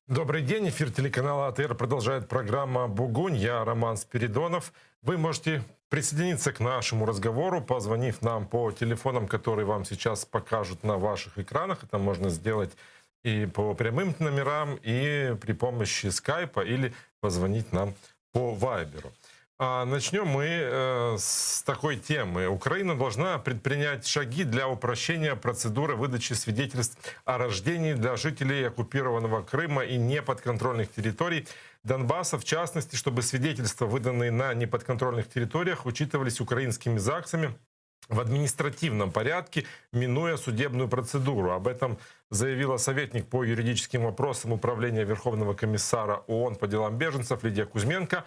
Добрый день. Эфир телеканала АТР продолжает программа «Бугунь». Я Роман Спиридонов. Вы можете присоединиться к нашему разговору, позвонив нам по телефонам, которые вам сейчас покажут на ваших экранах. Это можно сделать и по прямым номерам, и при помощи скайпа, или позвонить нам по вайберу. Начнем мы с такой темы. Украина должна предпринять шаги для упрощения процедуры выдачи свидетельств о рождении для жителей оккупированного Крыма и неподконтрольных территорий Донбасса, в частности, чтобы свидетельства, выданные на неподконтрольных территориях, учитывались украинскими ЗАГСами в административном порядке, минуя судебную процедуру. Об этом заявила советник по юридическим вопросам Управления Верховного комиссара ООН по делам беженцев Лидия Кузьменко.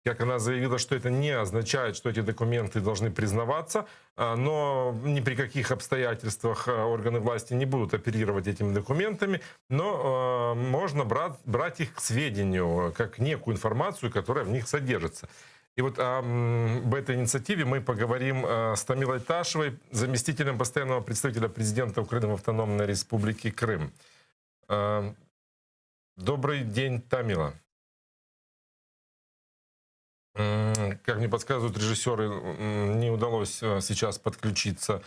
Как она заявила, что это не означает, что эти документы должны признаваться, но ни при каких обстоятельствах органы власти не будут оперировать этими документами, но можно брать их к сведению, как некую информацию, которая в них содержится. И вот об этой инициативе мы поговорим с Тамилой Ташевой, заместителем постоянного представителя президента Украины в Автономной Республике Крым. Добрый день, Тамила. Как мне подсказывают режиссеры, не удалось сейчас подключиться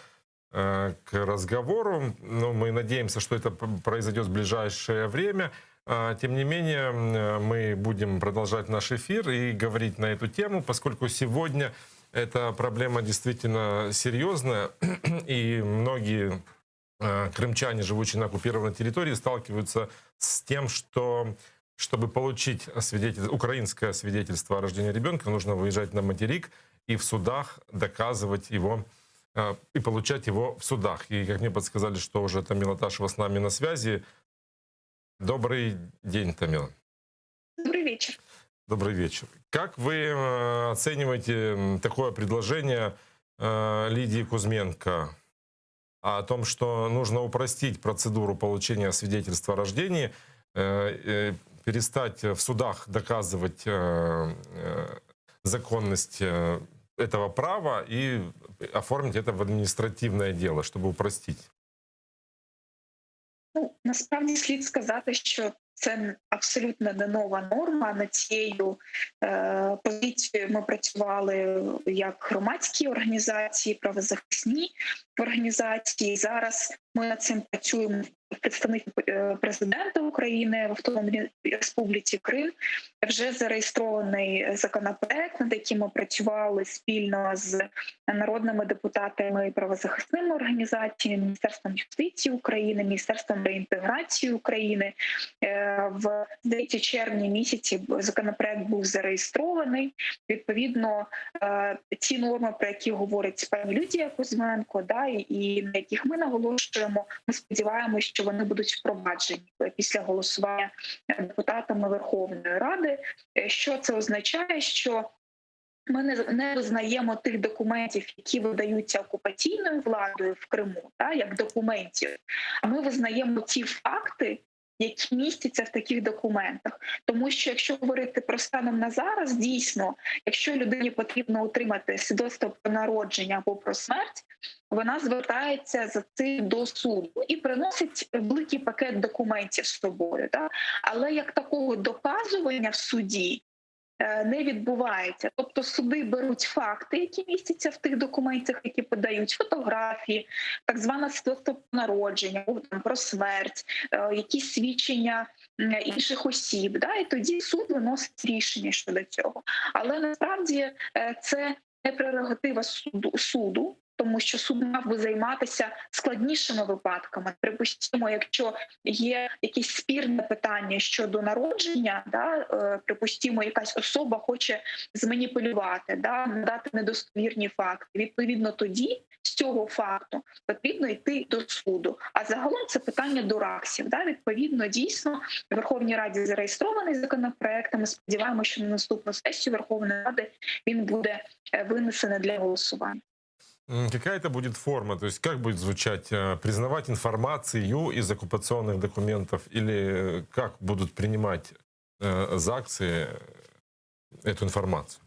к разговору, но мы надеемся, что это произойдет в ближайшее время. Тем не менее, мы будем продолжать наш эфир и говорить на эту тему, поскольку сегодня эта проблема действительно серьезная, и многие крымчане, живущие на оккупированной территории, сталкиваются с тем, что чтобы получить украинское свидетельство о рождении ребенка, нужно выезжать на материк и в судах доказывать его, и получать его в судах. И как мне подсказали, что уже Тамила Ташева с нами на связи. Добрый день, Тамила. Добрый вечер. Добрый вечер. Как вы оцениваете такое предложение Лидии Кузьменко о том, что нужно упростить процедуру получения свидетельства о рождении, перестать в судах доказывать законность этого права и оформить это в адміністративне дело, щоб упростити? Ну, насправді слід сказати, що це абсолютно не нова норма. Над цією позицією ми працювали як громадські організації, правозахисні організації. Зараз ми над цим працюємо. Представник президента України в Автономній Республіці Крим вже зареєстрований законопроект, над яким ми працювали спільно з народними депутатами і правозахисними організаціями, Міністерством юстиції України, Міністерством реінтеграції України. В, здається, червні місяці законопроект був зареєстрований. Відповідно, ті норми, про які говорить пані Лідія Кузьменко, і на яких ми наголошуємо, ми сподіваємося, що вони будуть впроваджені після голосування депутатами Верховної Ради. Що це означає? Що ми не визнаємо тих документів, які видаються окупаційною владою в Криму, як документів, а ми визнаємо ті факти, які містяться в таких документах. Тому що, якщо говорити про станом на зараз, дійсно, якщо людині потрібно отримати свідоцтво про народження або про смерть, вона звертається за цим до суду і приносить великий пакет документів з собою. Але як такого доказування в суді не відбувається. Тобто суди беруть факти, які містяться в тих документах, які подають, фотографії, так зване свідоцтво про народження, про смерть, якісь свідчення інших осіб. І тоді суд виносить рішення щодо цього. Але насправді це не прерогатива суду, тому що суд мав би займатися складнішими випадками. Припустимо, якщо є якісь спірне питання щодо народження, припустимо, якась особа хоче зманіпулювати, надати недостовірні факти. Відповідно, тоді з цього факту потрібно йти до суду. А загалом це питання до РАКСів. Відповідно, дійсно, в Верховній Раді зареєстрований законопроект. Ми сподіваємося, що на наступну сесію Верховної Ради він буде винесений для голосування. Какая это будет форма? То есть как будет звучать? Признавать информацию из оккупационных документов? Или как будут принимать ЗАГСы эту информацию?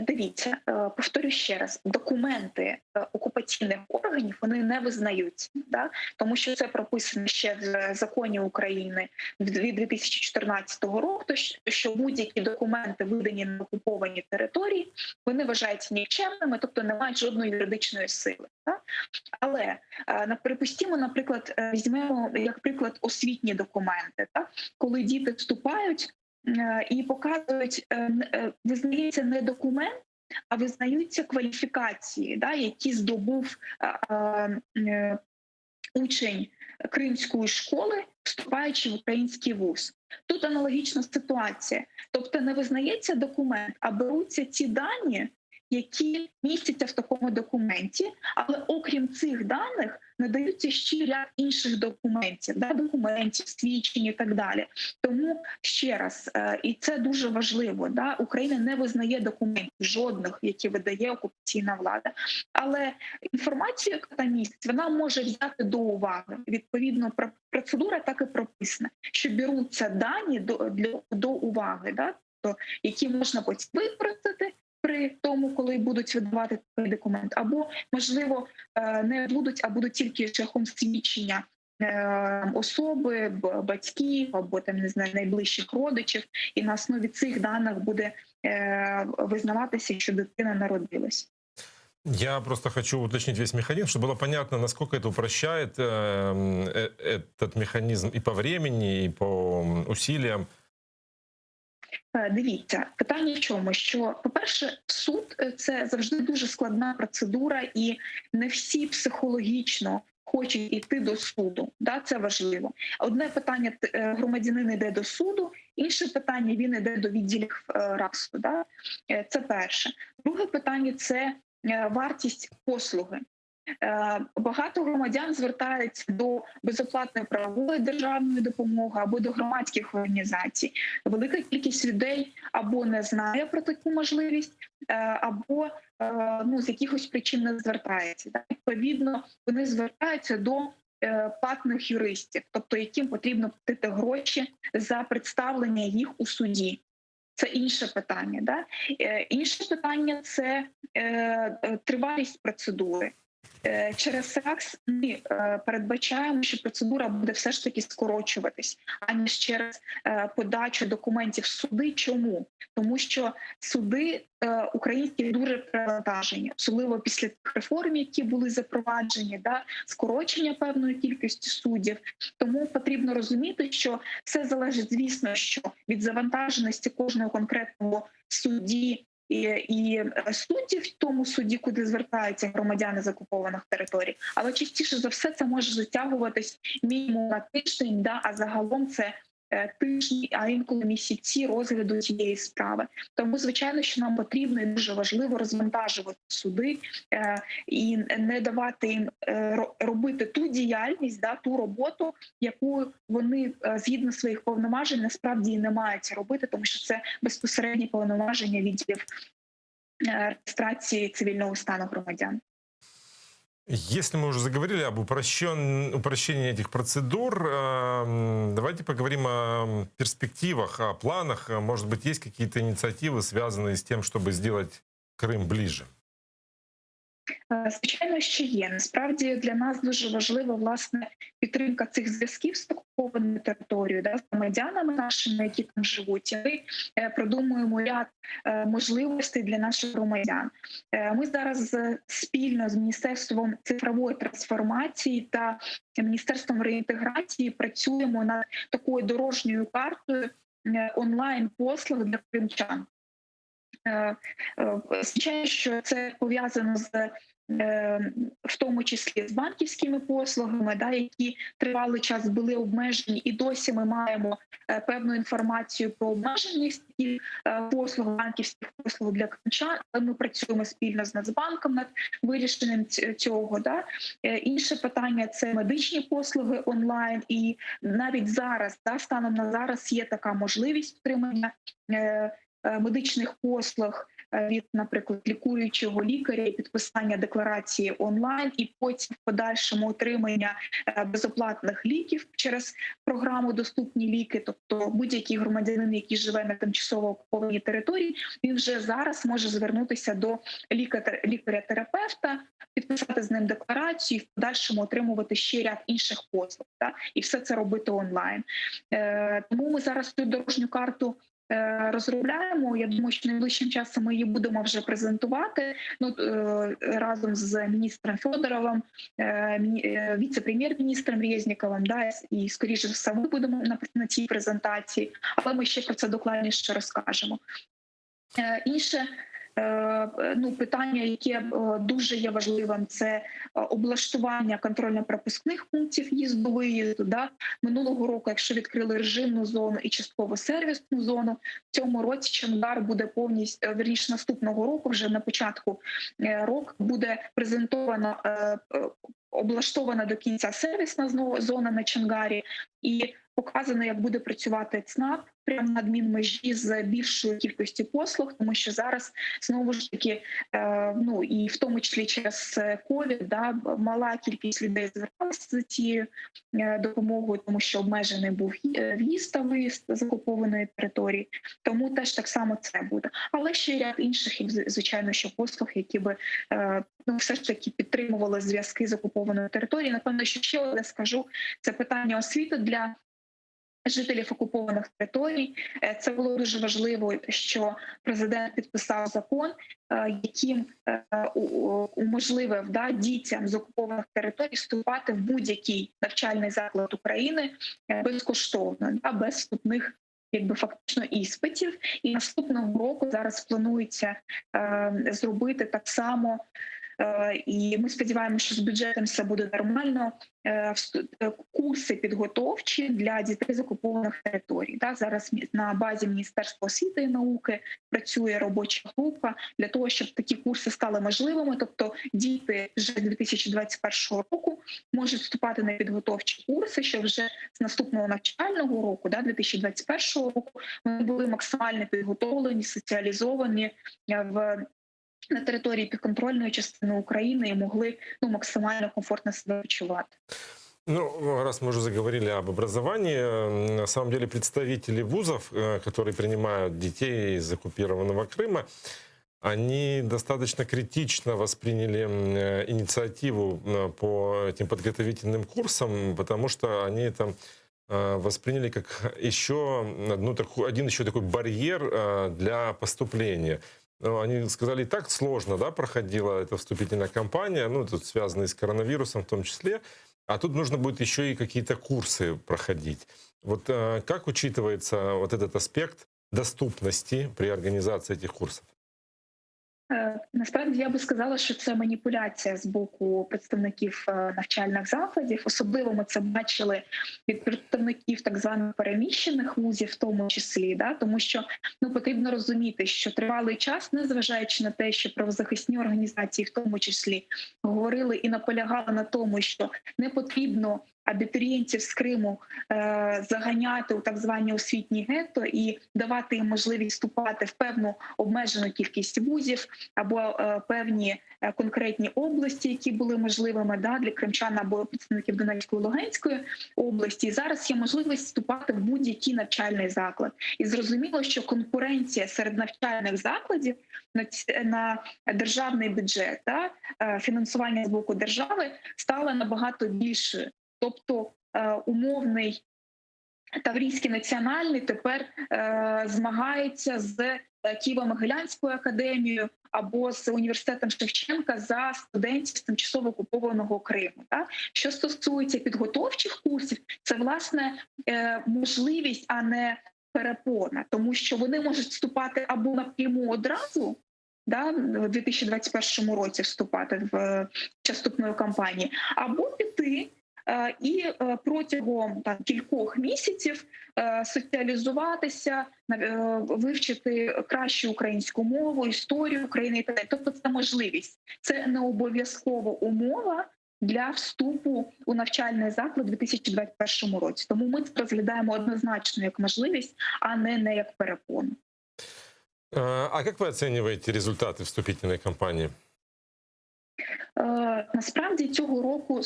Дивіться, повторю ще раз: документи окупаційних органів вони не визнаються, да? Тому що це прописано ще в законі України від 2014 року, що будь-які документи, видані на окупованій території, вони вважаються нікчемними, тобто не мають жодної юридичної сили. Да? Але припустімо, наприклад, візьмемо як приклад освітні документи, да? Коли діти вступають і показують, визнається не документ, а визнаються кваліфікації, да, які здобув учень кримської школи, вступаючи в український вуз. Тут аналогічна ситуація. Тобто не визнається документ, а беруться ці дані, які містяться в такому документі, але окрім цих даних надаються ще ряд інших документів, документів, свідчень і так далі. Тому ще раз, і це дуже важливо, Україна не визнає документів жодних, які видає окупаційна влада, але інформацію, яка там містить, вона може взяти до уваги. Відповідно, процедура так і прописана, що беруться дані до уваги, які можна потім використати при тому, коли будуть видавати такий документ, або, можливо, не будуть, а будуть тільки шляхом свідчення особи, батьків або там, не знаю, найближчих родичів, і на основі цих даних буде визнаватися, що дитина народилась. Я просто хочу уточнить весь механизм, чтобы было понятно, насколько это упрощает этот механизм и по времени, и по усилиям. Дивіться, питання в чому? Що, по-перше, суд – це завжди дуже складна процедура, і не всі психологічно хочуть йти до суду. Це важливо. Одне питання – громадянин йде до суду, інше питання – він йде до відділів РАСу. Це перше. Друге питання – це вартість послуги. Багато громадян звертаються до безоплатної правової державної допомоги або до громадських організацій. Велика кількість людей або не знає про таку можливість, або з якихось причин не звертається. Відповідно, вони звертаються до платних юристів, тобто яким потрібно платити гроші за представлення їх у суді. Це інше питання. Інше питання – це тривалість процедури. Через РАКС ми передбачаємо, що процедура буде все ж таки скорочуватись, аніж через подачу документів в суди. Чому? Тому що суди українські дуже перевантажені, особливо після тих реформ, які були запроваджені, скорочення певної кількості суддів. Тому потрібно розуміти, що все залежить, звісно, що від завантаженості кожного конкретного судді і суддів в тому суді, куди звертаються громадяни з окупованих територій. Але частіше за все це може затягуватись мінімум на тиждень, а загалом це тижні, а інколи місяці розгляду цієї справи. Тому, звичайно, що нам потрібно і дуже важливо розвантажувати суди і не давати їм робити ту діяльність, ту роботу, яку вони згідно своїх повноважень насправді і не мають робити, тому що це безпосередні повноваження відділів реєстрації цивільного стану громадян. Если мы уже заговорили об упрощении этих процедур, давайте поговорим о перспективах, о планах. Может быть, есть какие-то инициативы, связанные с тем, чтобы сделать Крым ближе? Звичайно, що є. Насправді для нас дуже важлива, власне, підтримка цих зв'язків з окупованою територією, з громадянами нашими, які там живуть. І ми продумуємо ряд можливостей для наших громадян. Ми зараз спільно з Міністерством цифрової трансформації та Міністерством реінтеграції працюємо над такою дорожньою картою онлайн-послуг для кримчан. Звичайно, що це пов'язано в тому числі з банківськими послугами, які тривалий час були обмежені, і досі ми маємо певну інформацію про обмеженість послуг, банківських послуг для кримчан, але ми працюємо спільно з Нацбанком над вирішенням цього. Інше питання – це медичні послуги онлайн, і навіть зараз, станом на зараз, є така можливість отримання медичних послуг від, наприклад, лікуючого лікаря і підписання декларації онлайн, і потім в подальшому отримання безоплатних ліків через програму «Доступні ліки». Тобто будь-який громадянин, який живе на тимчасово окупованій території, він вже зараз може звернутися до лікаря-терапевта, підписати з ним декларацію і в подальшому отримувати ще ряд інших послуг. І все це робити онлайн. Тому ми зараз цю дорожню карту розробляємо. Я думаю, що найближчим часом ми її будемо вже презентувати разом з міністром Федоровим, віце-прем'єр-міністром Резніковим, і, скоріше за все, ми будемо на цій презентації, але ми ще про це докладніше розкажемо. Інше питання, яке дуже є важливим, це облаштування контрольно-пропускних пунктів в'їзду-виїзду. Минулого року, якщо відкрили режимну зону і частково сервісну зону, в цьому році Чонгар буде повністю, вірніше наступного року, вже на початку року, буде презентовано, облаштована до кінця сервісна зона на Чонгарі і показано, як буде працювати ЦНАП прямо на адмінмежі з більшою кількістю послуг, тому що зараз, знову ж таки, і в тому числі через ковід, мала кількість людей зверталася за цією допомогою, тому що обмежений був в'їзд та виїзд з окупованої території, тому теж так само це буде. Але ще ряд інших, звичайно, що послуг, які би все ж таки підтримували зв'язки з окупованою територією. Напевно, що ще одне скажу, це питання освіти для жителів окупованих територій. Це було дуже важливо, що президент підписав закон, яким уможливив дітям з окупованих територій вступати в будь-який навчальний заклад України безкоштовно, без вступних фактично іспитів. І наступного року зараз планується зробити так само. І ми сподіваємося, що з бюджетом все буде нормально. Курси підготовчі для дітей з окупованих територій. Зараз на базі Міністерства освіти і науки працює робоча група для того, щоб такі курси стали можливими. Тобто діти вже з 2021 року можуть вступати на підготовчі курси, щоб вже з наступного навчального року, 2021 року, вони були максимально підготовлені, соціалізовані на території підконтрольної частини України и могли максимально комфортно себя почувать. Раз мы уже заговорили об образовании, на самом деле представители вузов, которые принимают детей из оккупированного Крыма, они достаточно критично восприняли инициативу по этим подготовительным курсам, потому что они там восприняли как один еще такой барьер для поступления. Они сказали, и так сложно проходила эта вступительная кампания, тут связанные с коронавирусом в том числе, а тут нужно будет еще и какие-то курсы проходить. Вот как учитывается вот этот аспект доступности при организации этих курсов? Насправді я би сказала, що це маніпуляція з боку представників навчальних закладів. Особливо ми це бачили від представників так званих переміщених вузів, в тому числі, тому що потрібно розуміти, що тривалий час, незважаючи на те, що правозахисні організації в тому числі говорили і наполягали на тому, що не потрібно абітурієнтів з Криму заганяти у так звані освітні гетто і давати їм можливість вступати в певну обмежену кількість вузів або певні конкретні області, які були можливими для кримчан або представників Донецької і Луганської області. І зараз є можливість вступати в будь-який навчальний заклад. І зрозуміло, що конкуренція серед навчальних закладів на державний бюджет, фінансування з боку держави стала набагато більшою. Тобто умовний Таврійський національний тепер змагається з Києво-Могилянською академією або з університетом Шевченка за студентів з тимчасово окупованого Криму. Що стосується підготовчих курсів, це, власне, можливість, а перепона, тому що вони можуть вступати або напряму одразу, в 2021 році вступати в час вступної кампанії, або піти і протягом кількох місяців соціалізуватися, вивчити кращу українську мову, історію України і так далі. Тобто це можливість. Це не обов'язкова умова для вступу у навчальний заклад у 2021 році. Тому ми це розглядаємо однозначно як можливість, а не як перепону. А как вы оцениваете результаты вступительной кампании? Насправді цього року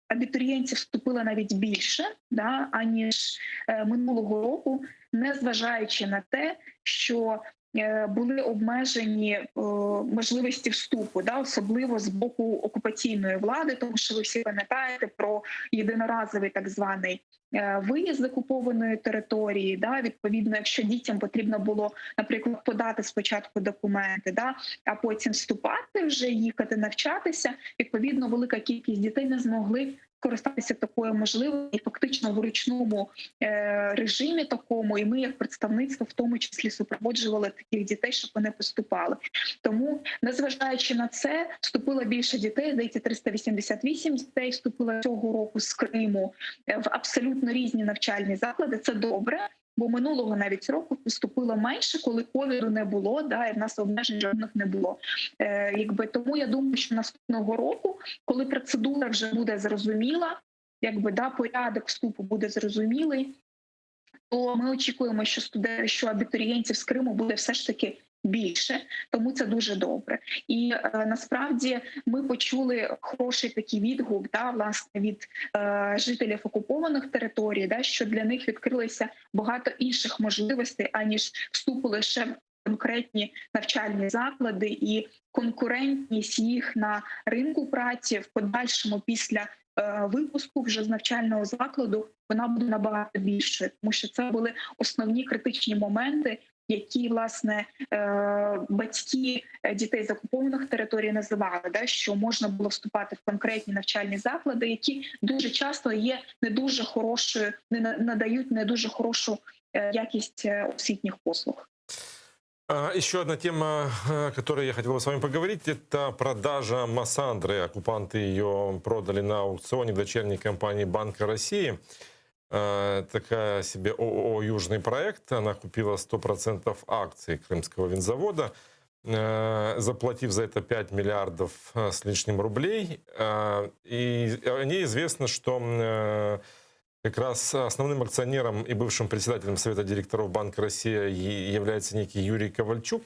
абітурієнтів вступило навіть більше, да, аніж минулого року, незважаючи на те, що були обмежені можливості вступу, да, особливо з боку окупаційної влади, тому що ви всі пам'ятаєте про єдиноразовий так званий виїзд з окупованої території. Да, відповідно, якщо дітям потрібно було, наприклад, подати спочатку документи, да, а потім вступати, вже їхати навчатися, відповідно, велика кількість дітей не змогли користатися такою можливістю і фактично в ручному режимі такому, і ми як представництво в тому числі супроводжували таких дітей, щоб вони поступали. Тому, незважаючи на це, вступило більше дітей, здається, 388 дітей вступило цього року з Криму в абсолютно різні навчальні заклади. Це добре. Бо минулого навіть року поступило менше, коли ковіду не було, да, і в нас обмежень жодних не було. Тому я думаю, що наступного року, коли процедура вже буде зрозуміла, да, порядок вступу буде зрозумілий, то ми очікуємо, що абітурієнтів з Криму буде все ж таки більше, тому це дуже добре. І насправді ми почули хороший такий відгук, да, власне, від жителів окупованих територій, да, що для них відкрилося багато інших можливостей, аніж вступу лише в конкретні навчальні заклади, і конкурентність їх на ринку праці в подальшому після випуску вже з навчального закладу, вона буде набагато більшою, тому що це були основні критичні моменти, які, власне, батьки дітей з окупованих територій називали, да, що можна було вступати в конкретні навчальні заклади, які дуже часто є не дуже хорошою, не надають не дуже хорошу якість освітніх послуг. Еще одна тема, о которой я хотел бы с вами поговорить, это продажа Массандры. Оккупанты ее продали на аукционе дочерней компании Банка России. Такая себе ООО «Южный проект». Она купила 100% акций Крымского винзавода, заплатив за это 5 миллиардов с лишним рублей. И о ней известно, что как раз основным акционером и бывшим председателем Совета директоров Банка России является некий Юрий Ковальчук,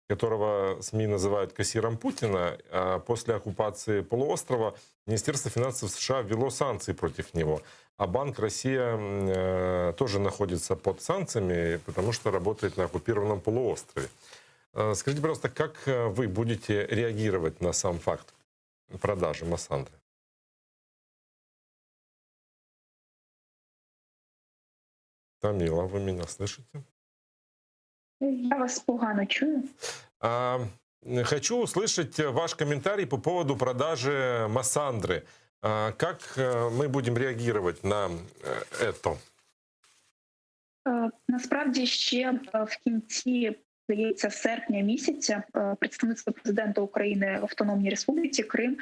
которого СМИ называют кассиром Путина. После оккупации полуострова Министерство финансов США ввело санкции против него. А Банк Россия тоже находится под санкциями, потому что работает на оккупированном полуострове. Скажите, пожалуйста, как вы будете реагировать на сам факт продажи Массандры? Тамила, вы меня слышите? Я вас погано чую. Хочу услышать ваш комментарий по поводу продажи Массандры. Как мы будем реагировать на это? Насправді ще в кінці, здається, серпня місяця представництво президента України в Автономній Республіці Крим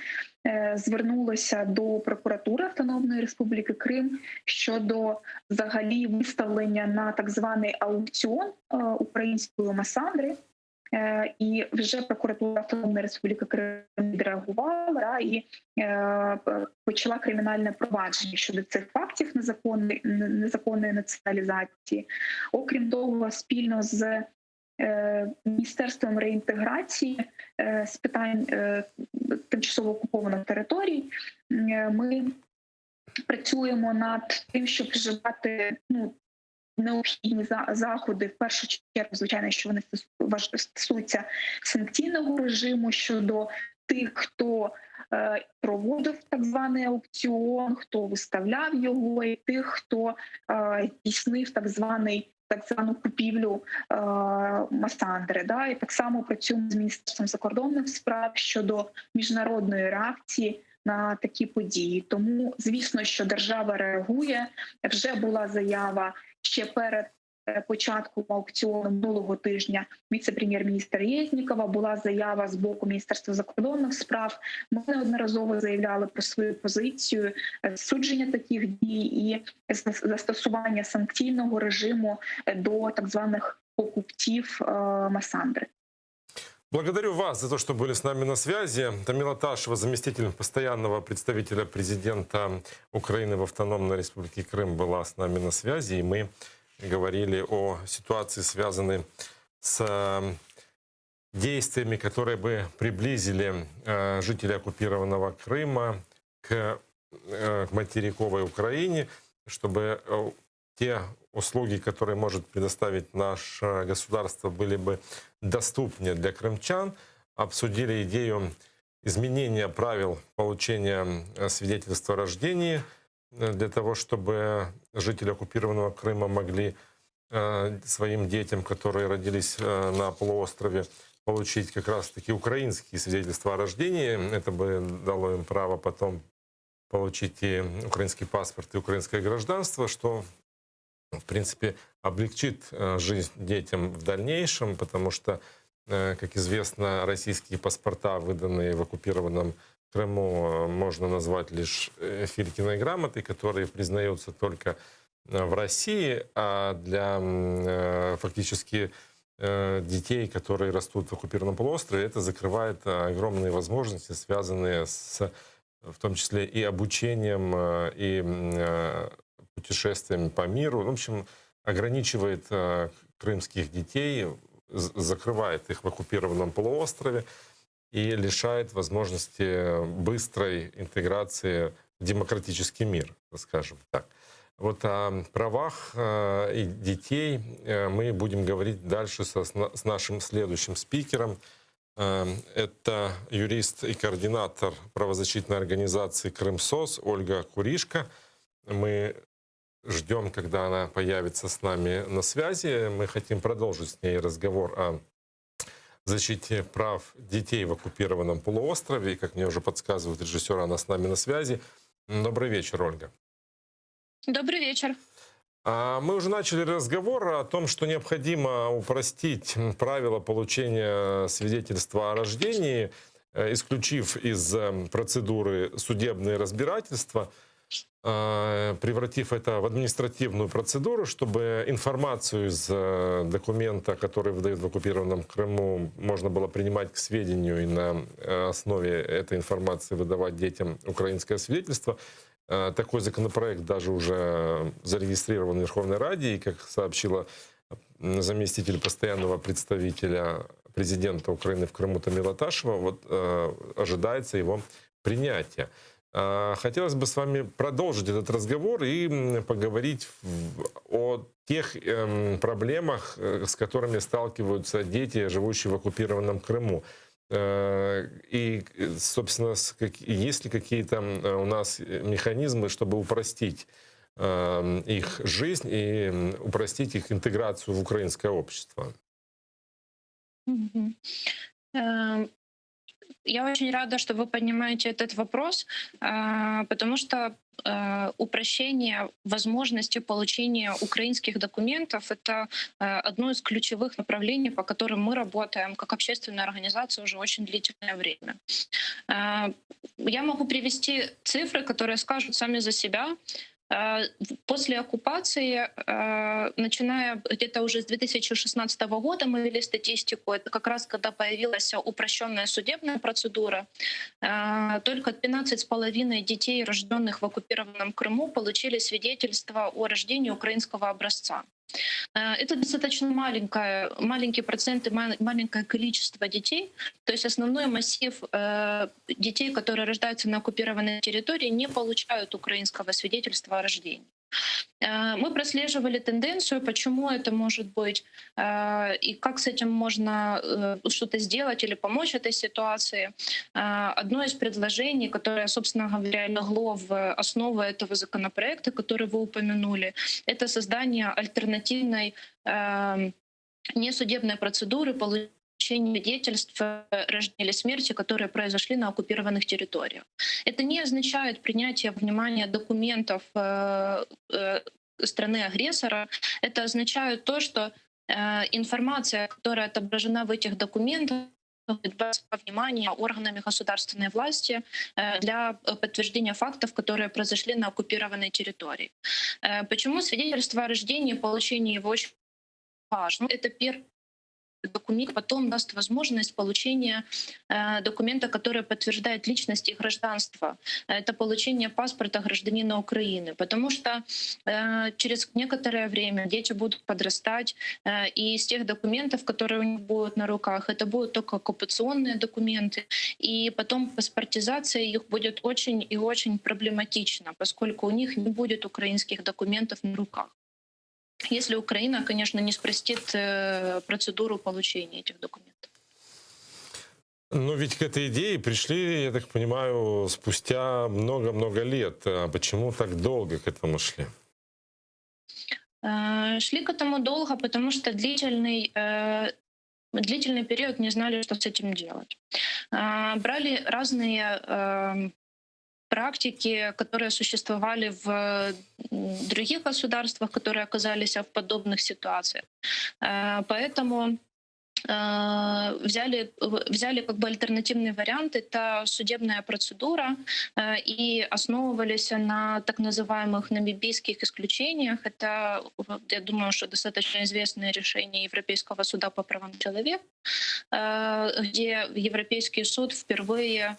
звернулося до прокуратури Автономної Республіки Крим щодо взагалі виставлення на так званий аукціон української Массандри. І вже прокуратура Автономної Республіки Крим відреагувала і почала кримінальне провадження щодо цих фактів незаконної націоналізації. Окрім того, спільно з Міністерством реінтеграції з питань тимчасово окупованих територій ми працюємо над тим, щоб вживати необхідні заходи, в першу чергу, звичайно, що вони стосуються санкційного режиму щодо тих, хто проводив так званий аукціон, хто виставляв його, і тих, хто здійснив так звану купівлю Массандри. Да? І так само працюємо з Міністерством закордонних справ щодо міжнародної реакції на такі події. Тому, звісно, що держава реагує. Вже була заява ще перед початком аукціону минулого тижня віце-прем'єр-міністра Резнікова, була заява з боку Міністерства закордонних справ. Ми неодноразово заявляли про свою позицію судження таких дій і застосування санкційного режиму до так званих покупців Массандри. Благодарю вас за то, что были с нами на связи. Тамила Ташева, заместитель постоянного представителя президента Украины в Автономной Республике Крым, была с нами на связи. И мы говорили о ситуации, связанной с действиями, которые бы приблизили жителей оккупированного Крыма к материковой Украине, чтобы те услуги, которые может предоставить наше государство, были бы доступнее для крымчан. Обсудили идею изменения правил получения свидетельства о рождении для того, чтобы жители оккупированного Крыма могли своим детям, которые родились на полуострове, получить как раз-таки украинские свидетельства о рождении. Это бы дало им право потом получить и украинский паспорт, и украинское гражданство, что, в принципе, облегчит жизнь детям в дальнейшем, потому что, как известно, российские паспорта, выданные в оккупированном Крыму, можно назвать лишь Филькиной грамотой, которые признаются только в России, а для фактически детей, которые растут в оккупированном полуострове, это закрывает огромные возможности, связанные с, в том числе, и обучением, и путешествиями по миру. В общем, ограничивает крымских детей, закрывает их в оккупированном полуострове и лишает возможности быстрой интеграции в демократический мир, скажем так. Вот о правах и детей мы будем говорить дальше с нашим следующим спикером. Это юрист и координатор правозащитной организации «Крымсос» Ольга Куришко. Мы ждем, когда она появится с нами на связи. Мы хотим продолжить с ней разговор о защите прав детей в оккупированном полуострове. И, как мне уже подсказывает режиссер, она с нами на связи. Добрый вечер, Ольга. Добрый вечер. Мы уже начали разговор о том, что необходимо упростить правила получения свидетельства о рождении, исключив из процедуры судебные разбирательства, превратив это в административную процедуру, чтобы информацию из документа, который выдают в оккупированном Крыму, можно было принимать к сведению и на основе этой информации выдавать детям украинское свидетельство. Такой законопроект даже уже зарегистрирован в Верховной Раде, и, как сообщила заместитель постоянного представителя президента Украины в Крыму Тамила Ташева, вот, ожидается его принятие. Хотелось бы с вами продолжить этот разговор и поговорить о тех проблемах, с которыми сталкиваются дети, живущие в оккупированном Крыму. И, собственно, есть ли какие-то у нас механизмы, чтобы упростить их жизнь и упростить их интеграцию в украинское общество? Я очень рада, что вы поднимаете этот вопрос, потому что упрощение возможности получения украинских документов — это одно из ключевых направлений, по которым мы работаем как общественная организация уже очень длительное время. Я могу привести цифры, которые скажут сами за себя. После оккупации, начиная где-то уже с 2016 года, мы вели статистику, это как раз когда появилась упрощенная судебная процедура, только 15,5 детей, рожденных в оккупированном Крыму, получили свидетельство о рождении украинского образца. Это достаточно маленький процент и маленькое количество детей. То есть основной массив детей, которые рождаются на оккупированной территории, не получают украинского свидетельства о рождении. Мы прослеживали тенденцию, почему это может быть, и как с этим можно что-то сделать или помочь этой ситуации. Одно из предложений, которое, собственно говоря, легло в основу этого законопроекта, который вы упомянули, это создание альтернативной несудебной процедуры получения свидетельств рождения или смерти, которые произошли на оккупированных территориях. Это не означает принятие внимания документов страны-агрессора. Это означает то, что информация, которая отображена в этих документах, брать во внимание органами государственной власти для подтверждения фактов, которые произошли на оккупированной территории. Почему свидетельство о рождении, получение его очень важно? Это первый документ потом даст возможность получения документа, который подтверждает личность и гражданство. Это получение паспорта гражданина Украины. Потому что через некоторое время дети будут подрастать, и из тех документов, которые у них будут на руках, это будут только оккупационные документы, и потом паспортизация их будет очень и очень проблематична, поскольку у них не будет украинских документов на руках. Если Украина, конечно, не спростит процедуру получения этих документов. Но ведь к этой идее пришли, я так понимаю, спустя много-много лет. А почему так долго к этому шли? Шли к этому долго, потому что длительный период не знали, что с этим делать. Брали разные практики, которые существовали в других государствах, которые оказались в подобных ситуациях. Поэтому взяли как бы альтернативный вариант, это судебная процедура, и основывались на так называемых намибийских исключениях. Это, я думаю, что достаточно известное решение Европейского суда по правам человека, где Европейский суд впервые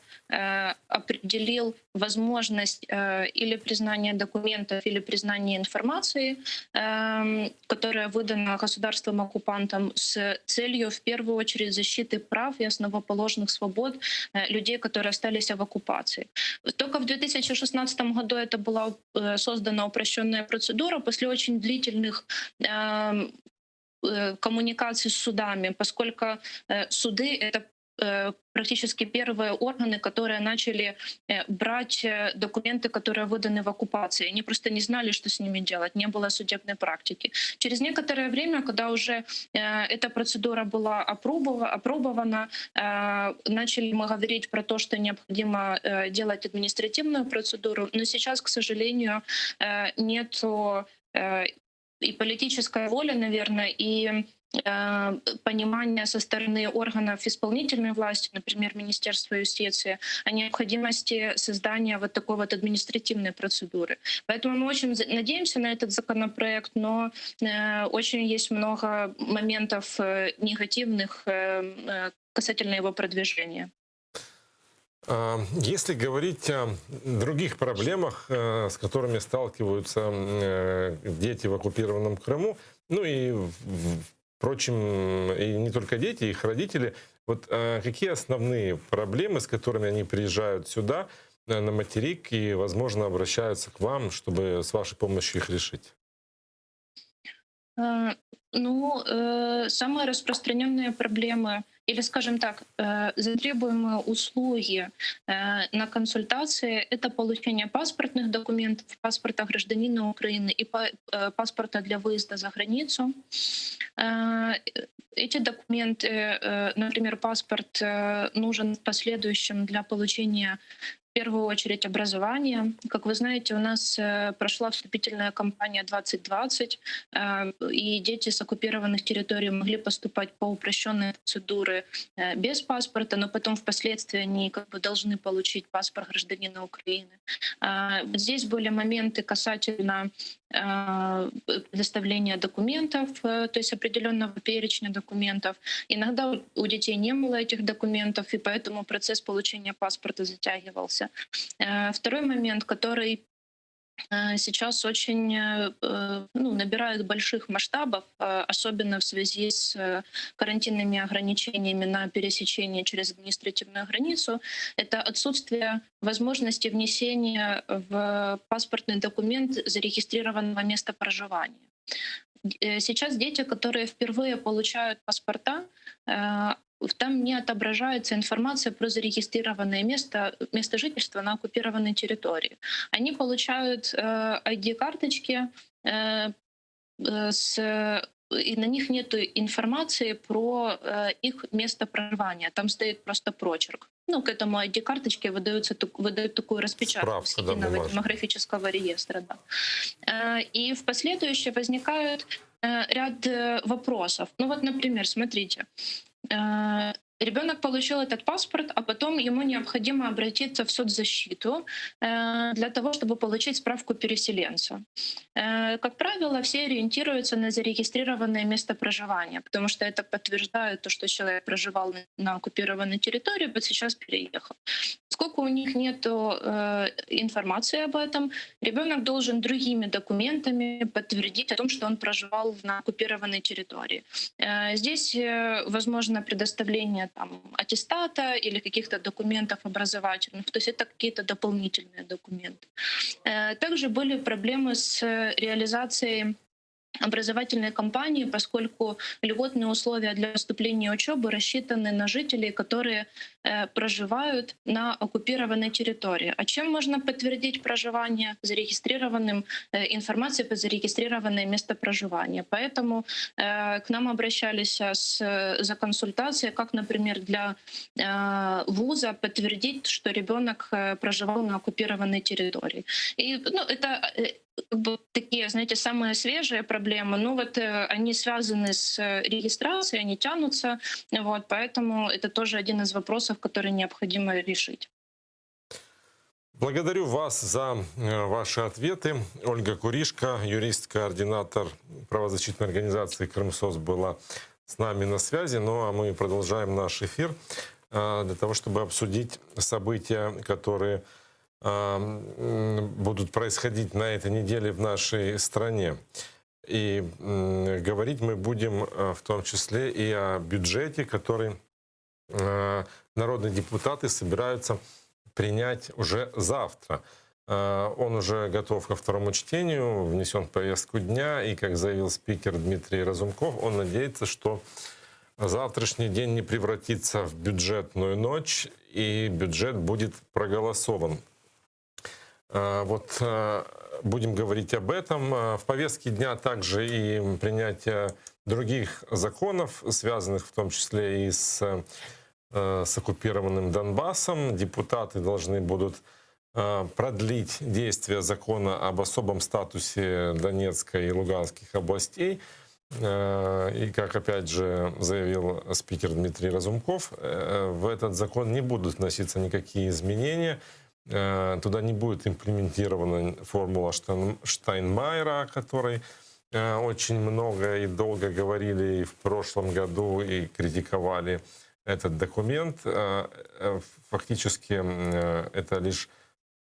определил возможность или признания документов, или признания информации, которая выдана государством-оккупантом с целью в первую очередь защиты прав и основоположных свобод людей, которые остались в оккупации. Только в 2016 году это была создана упрощенная процедура после очень длительных коммуникаций с судами, поскольку суды — это практически первые органы, которые начали брать документы, которые выданы в оккупации. Они просто не знали, что с ними делать, не было судебной практики. Через некоторое время, когда уже эта процедура была опробована, начали мы говорить про то, что необходимо делать административную процедуру, но сейчас, к сожалению, нету и политическая воля, наверное, и понимание со стороны органов исполнительной власти, например, Министерства юстиции, о необходимости создания вот такой вот административной процедуры. Поэтому мы очень надеемся на этот законопроект, но очень есть много моментов негативных касательно его продвижения. Если говорить о других проблемах, с которыми сталкиваются дети в оккупированном Крыму, ну и, впрочем, и не только дети, их родители, вот какие основные проблемы, с которыми они приезжают сюда, на материк, и, возможно, обращаются к вам, чтобы с вашей помощью их решить? Самые распространенные проблемы, или, скажем так, затребуемые услуги на консультации — это получение паспортных документов, паспорта гражданина Украины и паспорта для выезда за границу. Эти документы, например, паспорт нужен в последующем для получения в первую очередь образования. Как вы знаете, у нас прошла вступительная кампания 2020, и дети с оккупированных территорий могли поступать по упрощенной процедуре без паспорта, но потом впоследствии они как бы должны получить паспорт гражданина Украины. Здесь были моменты касательно предоставления документов, то есть определенного перечня документов. Иногда у детей не было этих документов, и поэтому процесс получения паспорта затягивался. Второй момент, который сейчас очень набирает больших масштабов, особенно в связи с карантинными ограничениями на пересечение через административную границу, это отсутствие возможности внесения в паспортный документ зарегистрированного места проживания. Сейчас дети, которые впервые получают паспорта, там не отображается информация про зарегистрированное место жительства на оккупированной территории. Они получают ID-карточки, и на них нет информации про их место проживания. Там стоит просто прочерк. К этому ID-карточке выдают такую распечатку с единого демографического реестра. Да. И в последующем возникают ряд вопросов. Например, смотрите, Ребенок получил этот паспорт, а потом ему необходимо обратиться в соцзащиту для того, чтобы получить справку переселенца. Как правило, все ориентируются на зарегистрированное место проживания, потому что это подтверждает то, что человек проживал на оккупированной территории, вот сейчас переехал. Поскольку у них нет информации об этом, ребенок должен другими документами подтвердить о том, что он проживал на оккупированной территории. Здесь возможно предоставление там, аттестата или каких-то документов образовательных, то есть это какие-то дополнительные документы. Также были проблемы с реализацией образовательной кампании, поскольку льготные условия для поступления и учебы рассчитаны на жителей, которые проживают на оккупированной территории. А чем можно подтвердить проживание? Зарегистрированным информацией по зарегистрированное место проживания. Поэтому к нам обращались за консультацией, как, например, для вуза подтвердить, что ребенок проживал на оккупированной территории. И это как бы такие, знаете, самые свежие проблемы, но вот они связаны с регистрацией, они тянутся, вот, поэтому это тоже один из вопросов, который необходимо решить. Благодарю вас за ваши ответы. Ольга Куришко, юрист-координатор правозащитной организации «Крымсоц», была с нами на связи. Ну а мы продолжаем наш эфир для того, чтобы обсудить события, которые будут происходить на этой неделе в нашей стране. И говорить мы будем в том числе и о бюджете, который народные депутаты собираются принять уже завтра. Он уже готов ко второму чтению, внесен в повестку дня, и, как заявил спикер Дмитрий Разумков, он надеется, что завтрашний день не превратится в бюджетную ночь, и бюджет будет проголосован. Вот будем говорить об этом. В повестке дня также и принятие других законов, связанных в том числе и с оккупированным Донбассом. Депутаты должны будут продлить действие закона об особом статусе Донецкой и Луганских областей. И, как опять же заявил спикер Дмитрий Разумков, в этот закон не будут вноситься никакие изменения. Туда не будет имплементирована формула Штайнмайера, о которой очень много и долго говорили и в прошлом году, и критиковали этот документ. Фактически это лишь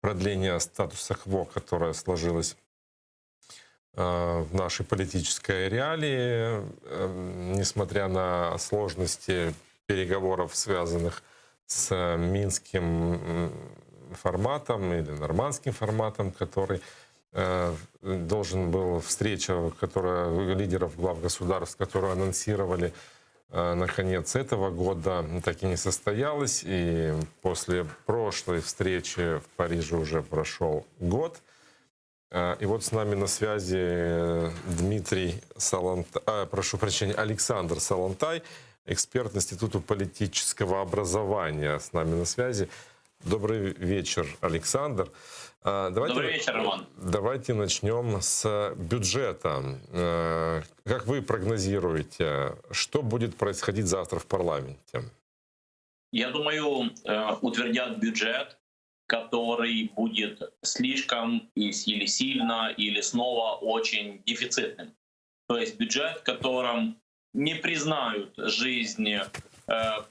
продление статуса кво, которое сложилось в нашей политической реалии, несмотря на сложности переговоров, связанных с минским форматом или нормандским форматом, который должен был встреча, лидеров глав государств, которую анонсировали на конец этого года, так и не состоялась. И после прошлой встречи в Париже уже прошел год. И вот с нами на связи Александр Салантай, эксперт Института политического образования, с нами на связи. Добрый вечер, Александр. Добрый вечер, Роман. Давайте начнем с бюджета. Как вы прогнозируете, что будет происходить завтра в парламенте? Я думаю, утвердят бюджет, который будет слишком или сильно, или снова очень дефицитным. То есть бюджет, в котором не признают жизнь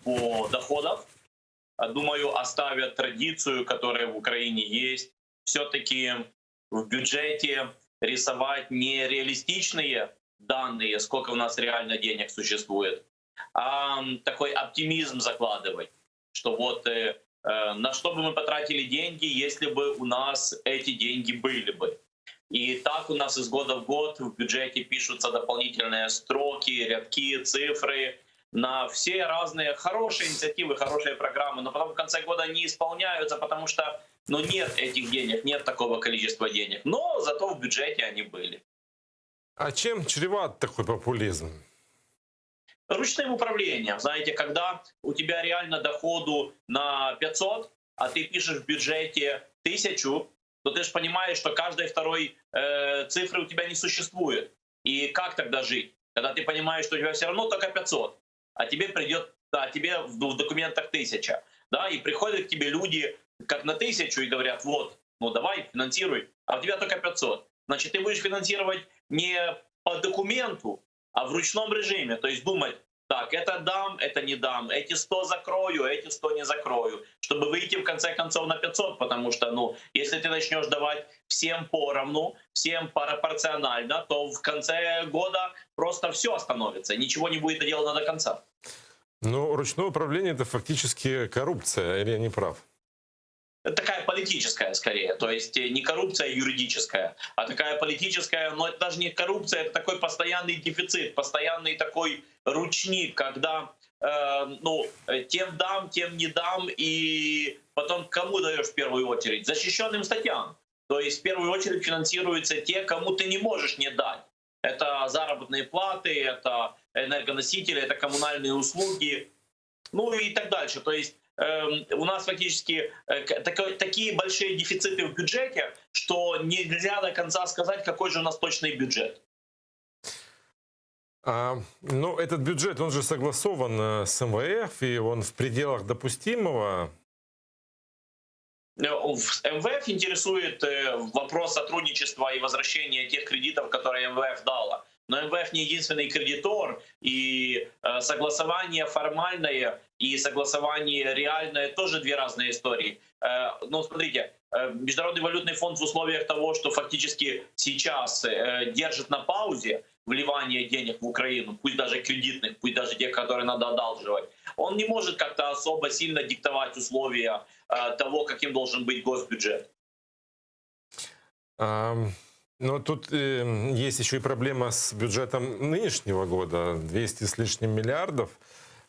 по доходам, думаю, оставят традицию, которая в Украине есть, все-таки в бюджете рисовать не реалистичные данные, сколько у нас реально денег существует, а такой оптимизм закладывать, что вот на что бы мы потратили деньги, если бы у нас эти деньги были бы. И так у нас из года в год в бюджете пишутся дополнительные строки, рядки, цифры на все разные хорошие инициативы, хорошие программы, но потом в конце года не исполняются, потому что нет этих денег, нет такого количества денег. Но зато в бюджете они были. А чем чреват такой популизм? Ручным управлением. Знаете, когда у тебя реально доходу на 500, а ты пишешь в бюджете 1000, то ты же понимаешь, что каждой второй цифры у тебя не существует. И как тогда жить? Когда ты понимаешь, что у тебя все равно только 500, а тебе придет да, тебе в документах 1000, да, и приходят к тебе люди как на 1000 и говорят, вот, ну давай, финансируй, а у тебя только 500. Значит, ты будешь финансировать не по документу, а в ручном режиме, то есть думать, так, это дам, это не дам, эти 100 закрою, эти 100 не закрою, чтобы выйти в конце концов на 500, потому что, ну, если ты начнешь давать всем поровну, всем пропорционально, то в конце года просто все остановится, ничего не будет доделано до конца. Но ручное управление — это фактически коррупция, или я не прав? Это такая политическая скорее, то есть не коррупция юридическая, а такая политическая, но это даже не коррупция, это такой постоянный дефицит, постоянный такой ручник, когда тем дам, тем не дам, и потом кому даешь в первую очередь? Защищенным статьям. То есть в первую очередь финансируются те, кому ты не можешь не дать. Это заработные платы, это энергоносители, это коммунальные услуги, ну и так дальше. То есть у нас фактически такие большие дефициты в бюджете, что нельзя до конца сказать, какой же у нас точный бюджет. Но этот бюджет, он же согласован с МВФ, и он в пределах допустимого. МВФ интересует вопрос сотрудничества и возвращения тех кредитов, которые МВФ дала. Но МВФ не единственный кредитор, и согласование формальное и согласование реальное тоже две разные истории. Ну, смотрите, Международный валютный фонд в условиях того, что фактически сейчас держит на паузе вливание денег в Украину, пусть даже кредитных, пусть даже тех, которые надо одалживать, он не может как-то особо сильно диктовать условия того, каким должен быть госбюджет. Но тут есть еще и проблема с бюджетом нынешнего года, 200 с лишним миллиардов.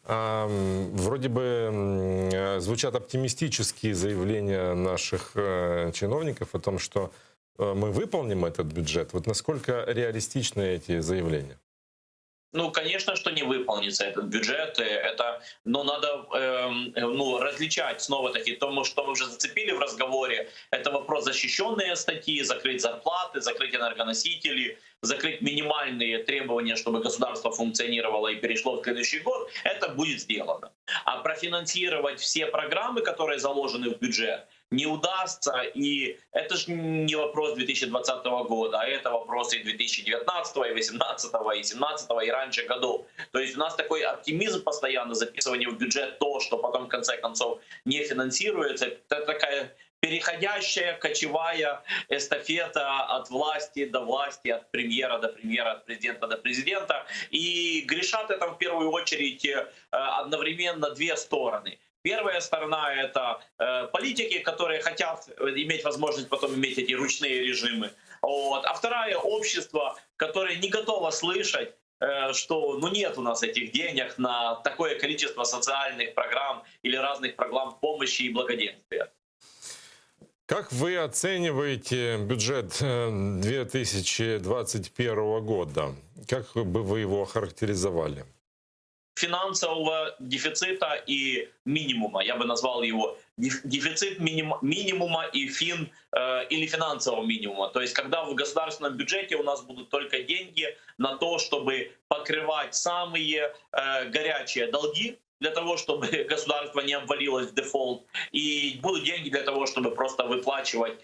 Вроде бы звучат оптимистические заявления наших чиновников о том, что мы выполним этот бюджет. Вот насколько реалистичны эти заявления? Ну, конечно, что не выполнится этот бюджет. Это, надо различать снова-таки то, что мы уже зацепили в разговоре. Это вопрос защищенные статьи, закрыть зарплаты, закрыть энергоносители, закрыть минимальные требования, чтобы государство функционировало и перешло в следующий год. Это будет сделано. А профинансировать все программы, которые заложены в бюджет, не удастся, и это же не вопрос 2020 года, а это вопросы и 2019, и 2018, и 2017, и раньше годов. То есть у нас такой оптимизм постоянно, записывание в бюджет то, что потом в конце концов не финансируется. Это такая переходящая, кочевая эстафета от власти до власти, от премьера до премьера, от президента до президента. И грешат это в первую очередь одновременно две стороны. Первая сторона — это политики, которые хотят иметь возможность потом иметь эти ручные режимы. Вот. А вторая — общество, которое не готово слышать, что нет у нас этих денег на такое количество социальных программ или разных программ помощи и благоденствия. Как вы оцениваете бюджет 2021 года? Как бы вы его охарактеризовали? Финансового дефицита и минимума. Я бы назвал его дефицит минимума и или финансового минимума. То есть когда в государственном бюджете у нас будут только деньги на то, чтобы покрывать самые горячие долги, для того, чтобы государство не обвалилось в дефолт, и будут деньги для того, чтобы просто выплачивать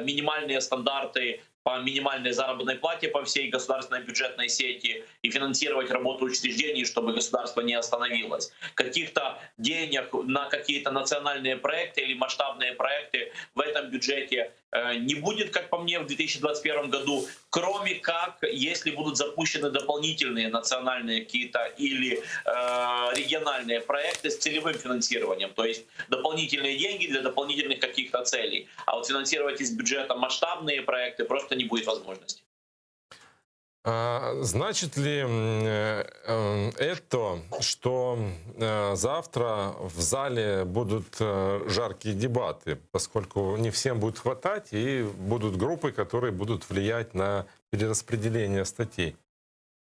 минимальные стандарты по минимальной заработной плате по всей государственной бюджетной сети и финансировать работу учреждений, чтобы государство не остановилось. Каких-то денег на какие-то национальные проекты или масштабные проекты в этом бюджете не будет, как по мне, в 2021 году, кроме как, если будут запущены дополнительные национальные какие-то или региональные проекты с целевым финансированием, то есть дополнительные деньги для дополнительных каких-то целей. А вот финансировать из бюджета масштабные проекты просто не будет возможности. Значит ли это, что завтра в зале будут жаркие дебаты, поскольку не всем будет хватать, и будут группы, которые будут влиять на перераспределение статей?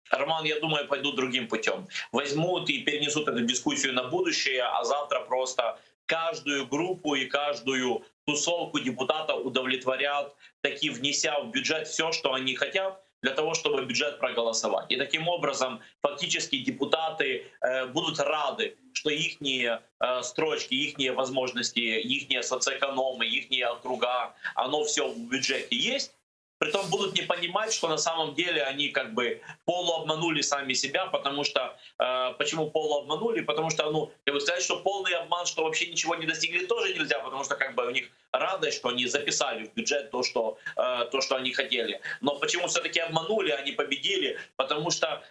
Роман, я думаю, пойдут другим путем. Возьмут и перенесут эту дискуссию на будущее, а завтра просто каждую группу и каждую тусовку депутатов удовлетворят, таки внеся в бюджет все, что они хотят, для того, чтобы бюджет проголосовать. И таким образом фактически депутаты будут рады, что их строчки, их возможности, их соцэкономы, их округа, оно все в бюджете есть. Притом будут не понимать, что на самом деле они как бы полуобманули сами себя, потому что почему полуобманули? Потому что, как бы сказать, что полный обман, что вообще ничего не достигли, тоже нельзя, потому что как бы у них радость, что они записали в бюджет то, что они хотели. Но почему все-таки обманули, они победили? Потому что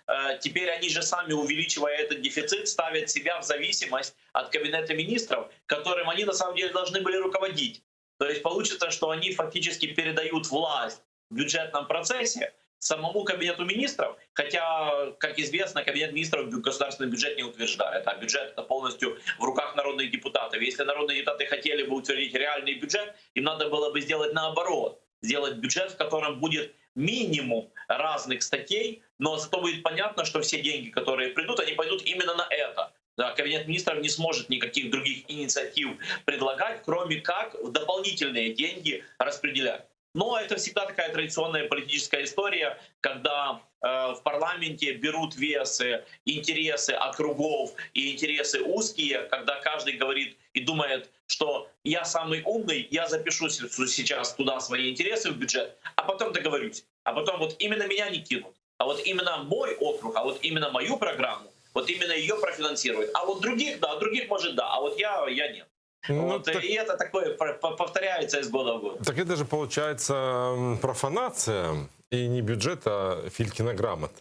теперь они же сами, увеличивая этот дефицит, ставят себя в зависимость от кабинета министров, которым они на самом деле должны были руководить. То есть получится, что они фактически передают власть в бюджетном процессе самому кабинету министров, хотя, как известно, кабинет министров государственный бюджет не утверждает, а бюджет это полностью в руках народных депутатов. Если народные депутаты хотели бы утвердить реальный бюджет, им надо было бы сделать наоборот, сделать бюджет, в котором будет минимум разных статей, но зато будет понятно, что все деньги, которые придут, они пойдут именно на это. Да, кабинет министров не сможет никаких других инициатив предлагать, кроме как дополнительные деньги распределять. Но это всегда такая традиционная политическая история, когда в парламенте берут весы интересы округов и интересы узкие, когда каждый говорит и думает, что я самый умный, я запишу сейчас туда свои интересы в бюджет, а потом договорюсь. А потом вот именно меня не кинут, а вот именно мой округ, а вот именно мою программу, вот именно ее профинансируют. А вот других, да, других может да, а вот я нет. Вот, так, и это такое повторяется из года в год. так это же получается профанация и не бюджет, а Филькина грамота.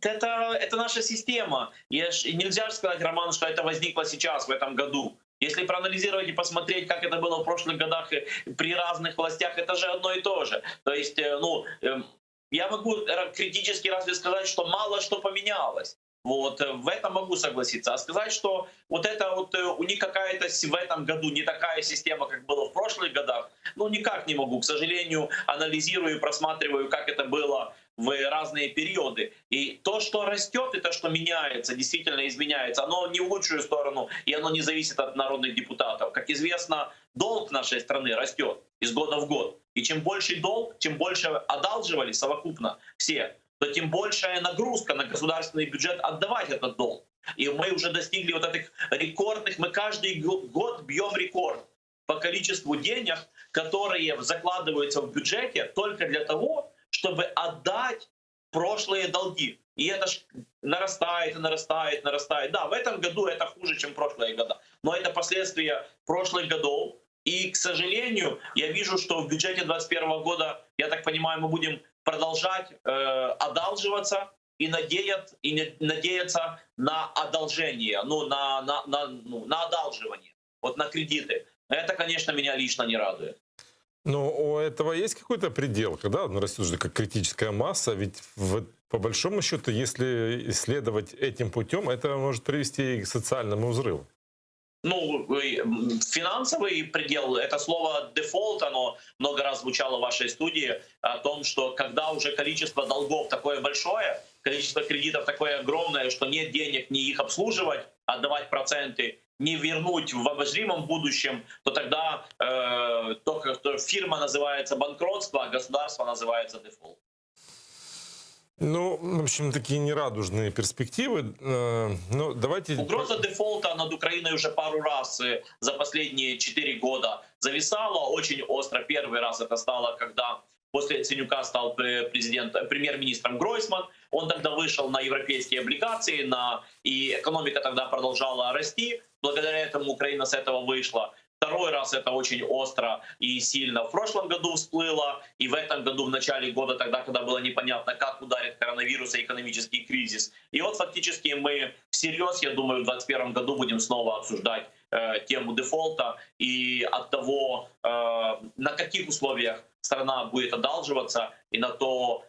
Это наша система. И нельзя же сказать, Роман, что это возникло сейчас, в этом году. Если проанализировать и посмотреть, как это было в прошлых годах при разных властях, это же одно и то же. То есть, я могу критически разве сказать, что мало что поменялось. Вот, в этом могу согласиться. А сказать, что вот это вот у них какая-то в этом году не такая система, как было в прошлых годах, никак не могу. К сожалению, анализирую и просматриваю, как это было в разные периоды. И то, что растет, и то, что меняется, действительно изменяется, оно не в лучшую сторону, и оно не зависит от народных депутатов. Как известно, долг нашей страны растет из года в год. И чем больше долг, чем больше одалживали совокупно все, то тем большая нагрузка на государственный бюджет отдавать этот долг. И мы уже достигли вот этих рекордных, мы каждый год бьем рекорд по количеству денег, которые закладываются в бюджете только для того, чтобы отдать прошлые долги. И это ж нарастает и нарастает, нарастает. Да, в этом году это хуже, чем в прошлые года. Но это последствия прошлых годов. И, к сожалению, я вижу, что в бюджете 2021 года, я так понимаю, мы будем продолжать одалживаться и надеяться на одолжение, на одалживание, вот на кредиты. Это, конечно, меня лично не радует. Но у этого есть какой-то предел, когда он растет уже как критическая масса, ведь по большому счету, если исследовать этим путем, это может привести и к социальному взрыву. Финансовый предел, это слово дефолт, оно много раз звучало в вашей студии, о том, что когда уже количество долгов такое большое, количество кредитов такое огромное, что нет денег ни их обслуживать, отдавать проценты, не вернуть в обозримом будущем, то тогда фирма называется банкротство, а государство называется дефолт. В общем, такие нерадужные перспективы. Но давайте... Угроза дефолта над Украиной уже пару раз за последние 4 года зависала очень остро. Первый раз это стало, когда после Яценюка стал премьер-министром Гройсман. Он тогда вышел на европейские облигации, и экономика тогда продолжала расти. Благодаря этому Украина с этого вышла. Второй раз это очень остро и сильно в прошлом году всплыло, и в этом году, в начале года, тогда, когда было непонятно, как ударит коронавирус и экономический кризис. И вот фактически мы всерьез, я думаю, в 2021 году будем снова обсуждать тему дефолта и от того, на каких условиях страна будет одалживаться, и на то,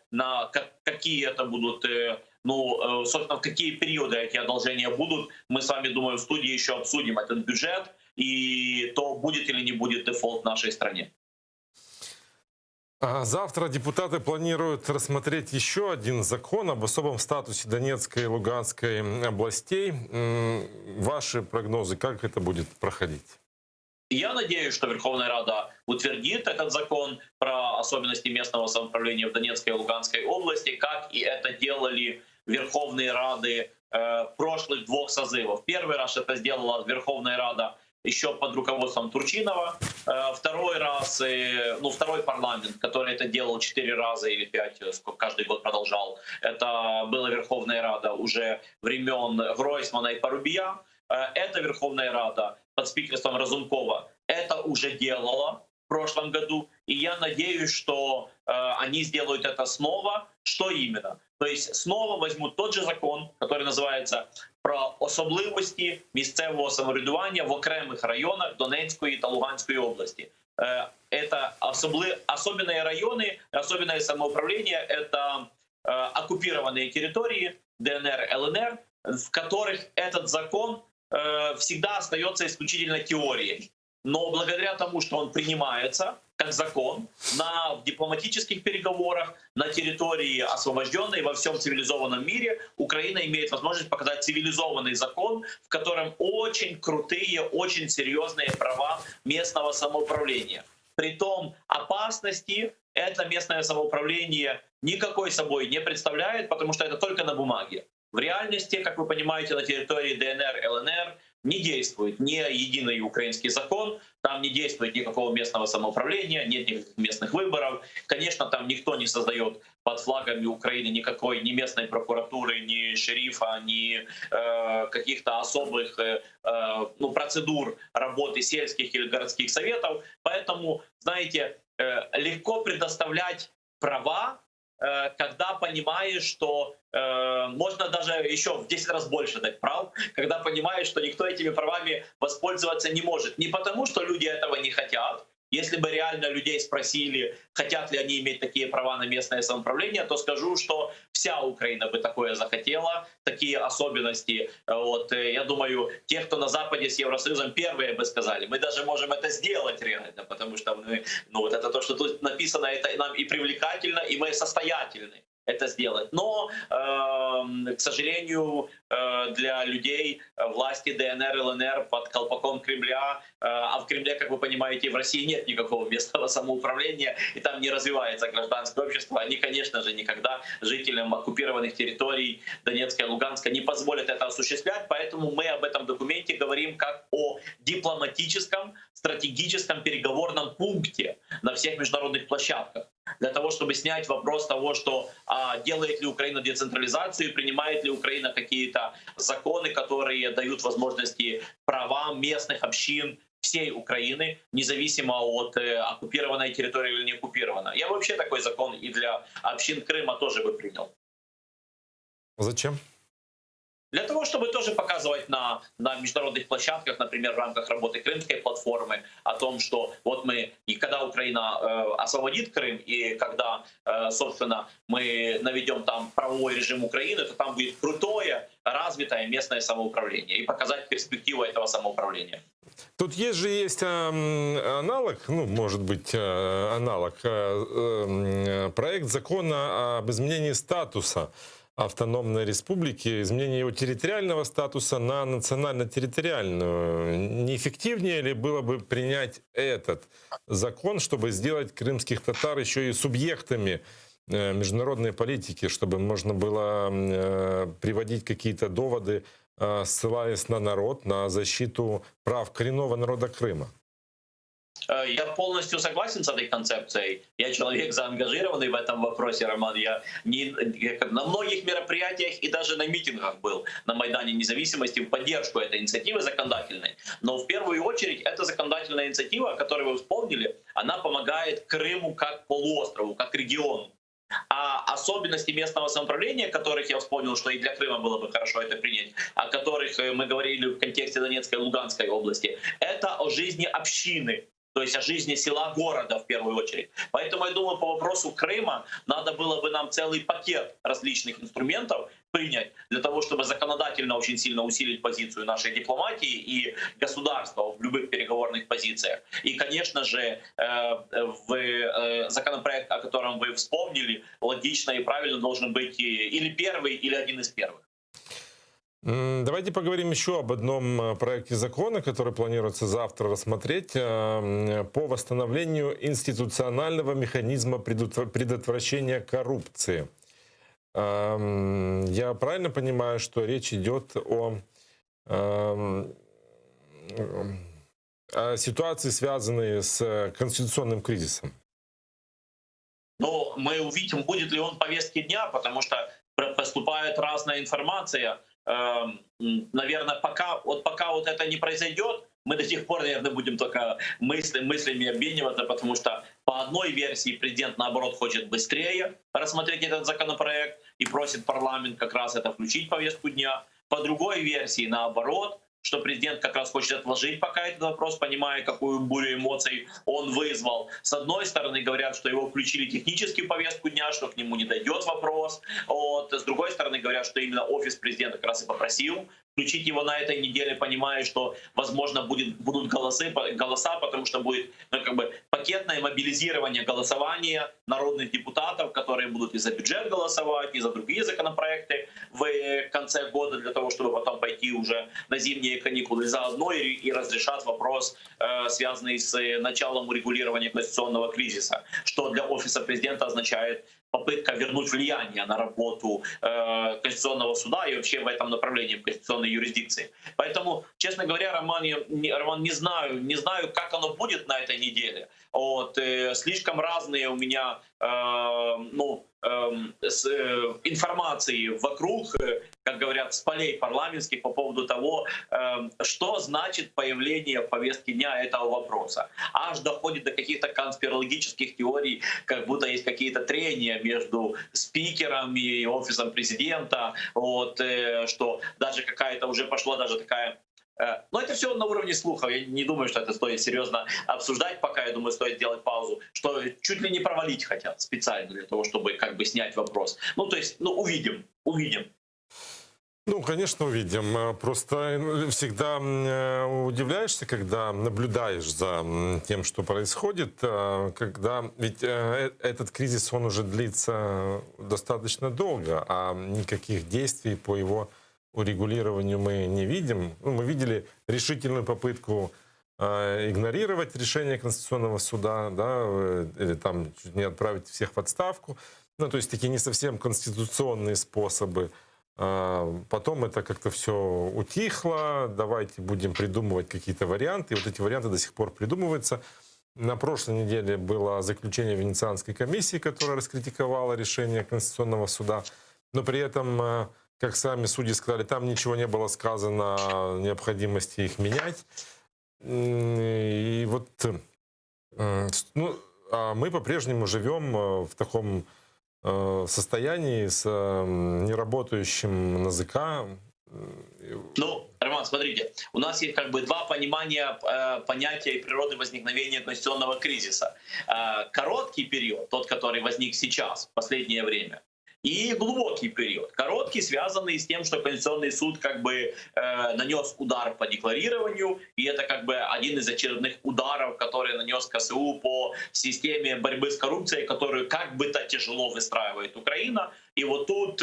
какие это будут, собственно, в какие периоды эти одолжения будут. Мы с вами, думаю, в студии еще обсудим этот бюджет, и то, будет или не будет дефолт в нашей стране. Завтра депутаты планируют рассмотреть еще один закон об особом статусе Донецкой и Луганской областей. Ваши прогнозы, как это будет проходить? Я надеюсь, что Верховная Рада утвердит этот закон про особенности местного самоуправления в Донецкой и Луганской области, как и это делали Верховные Рады прошлых двух созывов. Первый раз это сделала Верховная Рада еще под руководством Турчинова. Второй раз, второй парламент, который это делал 4 раза или 5, сколько каждый год продолжал, это была Верховная Рада уже времен Гройсмана и Порубия. Эта Верховная Рада под спикерством Разумкова это уже делала в прошлом году. И я надеюсь, что они сделают это снова. Что именно? То есть снова возьмут тот же закон, который называется про особливості місцевого самоврядування в окремих районах Донецької та Луганської области. Это особенные районы, особенное самоуправление, это оккупированные территории ДНР, ЛНР, в которых этот закон всегда остается исключительно теорией. Но благодаря тому, что он принимается как закон в дипломатических переговорах, на территории освобожденной во всем цивилизованном мире, Украина имеет возможность показать цивилизованный закон, в котором очень крутые, очень серьезные права местного самоуправления. Притом опасности это местное самоуправление никакой собой не представляет, потому что это только на бумаге. В реальности, как вы понимаете, на территории ДНР, ЛНР не действует ни единый украинский закон, там не действует никакого местного самоуправления, нет никаких местных выборов. Конечно, там никто не создает под флагами Украины никакой ни местной прокуратуры, ни шерифа, ни каких-то особых процедур работы сельских или городских советов. Поэтому, знаете, легко предоставлять права, когда понимаешь, что можно даже еще в 10 раз больше дать прав, когда понимаешь, что никто этими правами воспользоваться не может. Не потому, что люди этого не хотят. Если бы реально людей спросили, хотят ли они иметь такие права на местное самоуправление, то скажу, что вся Украина бы такое захотела, такие особенности. Вот, я думаю, те, кто на Западе с Евросоюзом, первые бы сказали, мы даже можем это сделать реально, потому что мы, это то, что тут написано, это нам и привлекательно, и мы состоятельны это сделать. Но, к сожалению, для людей власти ДНР, ЛНР под колпаком Кремля, а в Кремле, как вы понимаете, в России нет никакого местного самоуправления, и там не развивается гражданское общество, они, конечно же, никогда жителям оккупированных территорий Донецка и Луганска не позволят это осуществлять, поэтому мы об этом документе говорим как о дипломатическом, стратегическом переговорном пункте на всех международных площадках. Для того, чтобы снять вопрос того, что делает ли Украина децентрализацию, принимает ли Украина какие-то законы, которые дают возможности правам местных общин всей Украины, независимо от оккупированной территории или не оккупированной. Я вообще такой закон и для общин Крыма тоже бы принял. Зачем? Для того, чтобы тоже показывать на международных площадках, например, в рамках работы Крымской платформы, о том, что вот мы, и когда Украина освободит Крым, и когда, собственно, мы наведем там правовой режим Украины, то там будет крутое, развитое местное самоуправление, и показать перспективу этого самоуправления. Тут есть аналог, может быть, аналог, проект закона об изменении статуса автономной республики, изменение его территориального статуса на национально-территориальную. Неэффективнее ли было бы принять этот закон, чтобы сделать крымских татар еще и субъектами международной политики, чтобы можно было приводить какие-то доводы, ссылаясь на народ, на защиту прав коренного народа Крыма? Я полностью согласен с этой концепцией. Я человек заангажированный в этом вопросе, Роман. Я на многих мероприятиях и даже на митингах был на Майдане Независимости в поддержку этой инициативы законодательной. Но в первую очередь эта законодательная инициатива, о которой вы вспомнили, она помогает Крыму как полуострову, как региону. А особенности местного самоуправления, которых я вспомнил, что и для Крыма было бы хорошо это принять, о которых мы говорили в контексте Донецкой и Луганской области, это о жизни общины, то есть о жизни села, города в первую очередь. Поэтому я думаю, по вопросу Крыма надо было бы нам целый пакет различных инструментов принять для того, чтобы законодательно очень сильно усилить позицию нашей дипломатии и государства в любых переговорных позициях. И, конечно же, законопроект, о котором вы вспомнили, логично и правильно должен быть или первый, или один из первых. Давайте поговорим еще об одном проекте закона, который планируется завтра рассмотреть по восстановлению институционального механизма предотвращения коррупции. Я правильно понимаю, что речь идет о ситуации, связанной с конституционным кризисом? Ну, мы увидим, будет ли он в повестке дня, потому что поступает разная информация. Наверное, пока вот это не произойдет, мы до тех пор, наверное, будем только мыслями обмениваться, потому что по одной версии президент, наоборот, хочет быстрее рассмотреть этот законопроект и просит парламент как раз это включить в повестку дня. По другой версии, наоборот, что президент как раз хочет отложить пока этот вопрос, понимая, какую бурю эмоций он вызвал. С одной стороны, говорят, что его включили технически в повестку дня, что к нему не дойдет вопрос. Вот. С другой стороны, говорят, что именно офис президента как раз и попросил включить его на этой неделе, понимая, что, возможно, будут голоса, потому что будет пакетное мобилизирование голосования народных депутатов, которые будут и за бюджет голосовать, и за другие законопроекты в конце года, для того, чтобы потом пойти уже на зимние каникулы заодно и разрешат вопрос, связанный с началом урегулирования конституционного кризиса, что для офиса президента означает попытка вернуть влияние на работу Конституционного суда и вообще в этом направлении конституционной юрисдикции. Поэтому, честно говоря, Роман, не знаю, как оно будет на этой неделе. Вот, слишком разные у меня информации вокруг, как говорят, с полей парламентских по поводу того, что значит появление в повестке дня этого вопроса. Аж доходит до каких-то конспирологических теорий, как будто есть какие-то трения между спикером и офисом президента, вот, что даже какая-то уже пошла даже такая. Но это все на уровне слухов. Я не думаю, что это стоит серьезно обсуждать пока. Я думаю, стоит сделать паузу. Что чуть ли не провалить хотят специально для того, чтобы как бы снять вопрос. Ну, то есть, увидим. Ну, конечно, увидим. Просто всегда удивляешься, когда наблюдаешь за тем, что происходит, когда ведь этот кризис, он уже длится достаточно долго, а никаких действий по его урегулированию мы не видим. Мы видели решительную попытку игнорировать решение Конституционного суда, да, или там чуть не отправить всех в отставку. Ну, то есть такие не совсем конституционные способы. Потом это как-то все утихло, давайте будем придумывать какие-то варианты. И вот эти варианты до сих пор придумываются. На прошлой неделе было заключение Венецианской комиссии, которая раскритиковала решение Конституционного суда. Но при этом, как сами судьи сказали, там ничего не было сказано о необходимости их менять. И вот мы по-прежнему живем в таком состоянии с неработающим НАЗК. Ну, Роман, смотрите, у нас есть как бы два понимания понятия и природы возникновения конституционного кризиса. Короткий период, тот, который возник сейчас, в последнее время, и глубокий период. Короткий, связанный с тем, что Конституционный суд как бы нанес удар по декларированию, и это как бы один из очередных ударов, который нанес КСУ по системе борьбы с коррупцией, которую как бы-то тяжело выстраивает Украина. И вот тут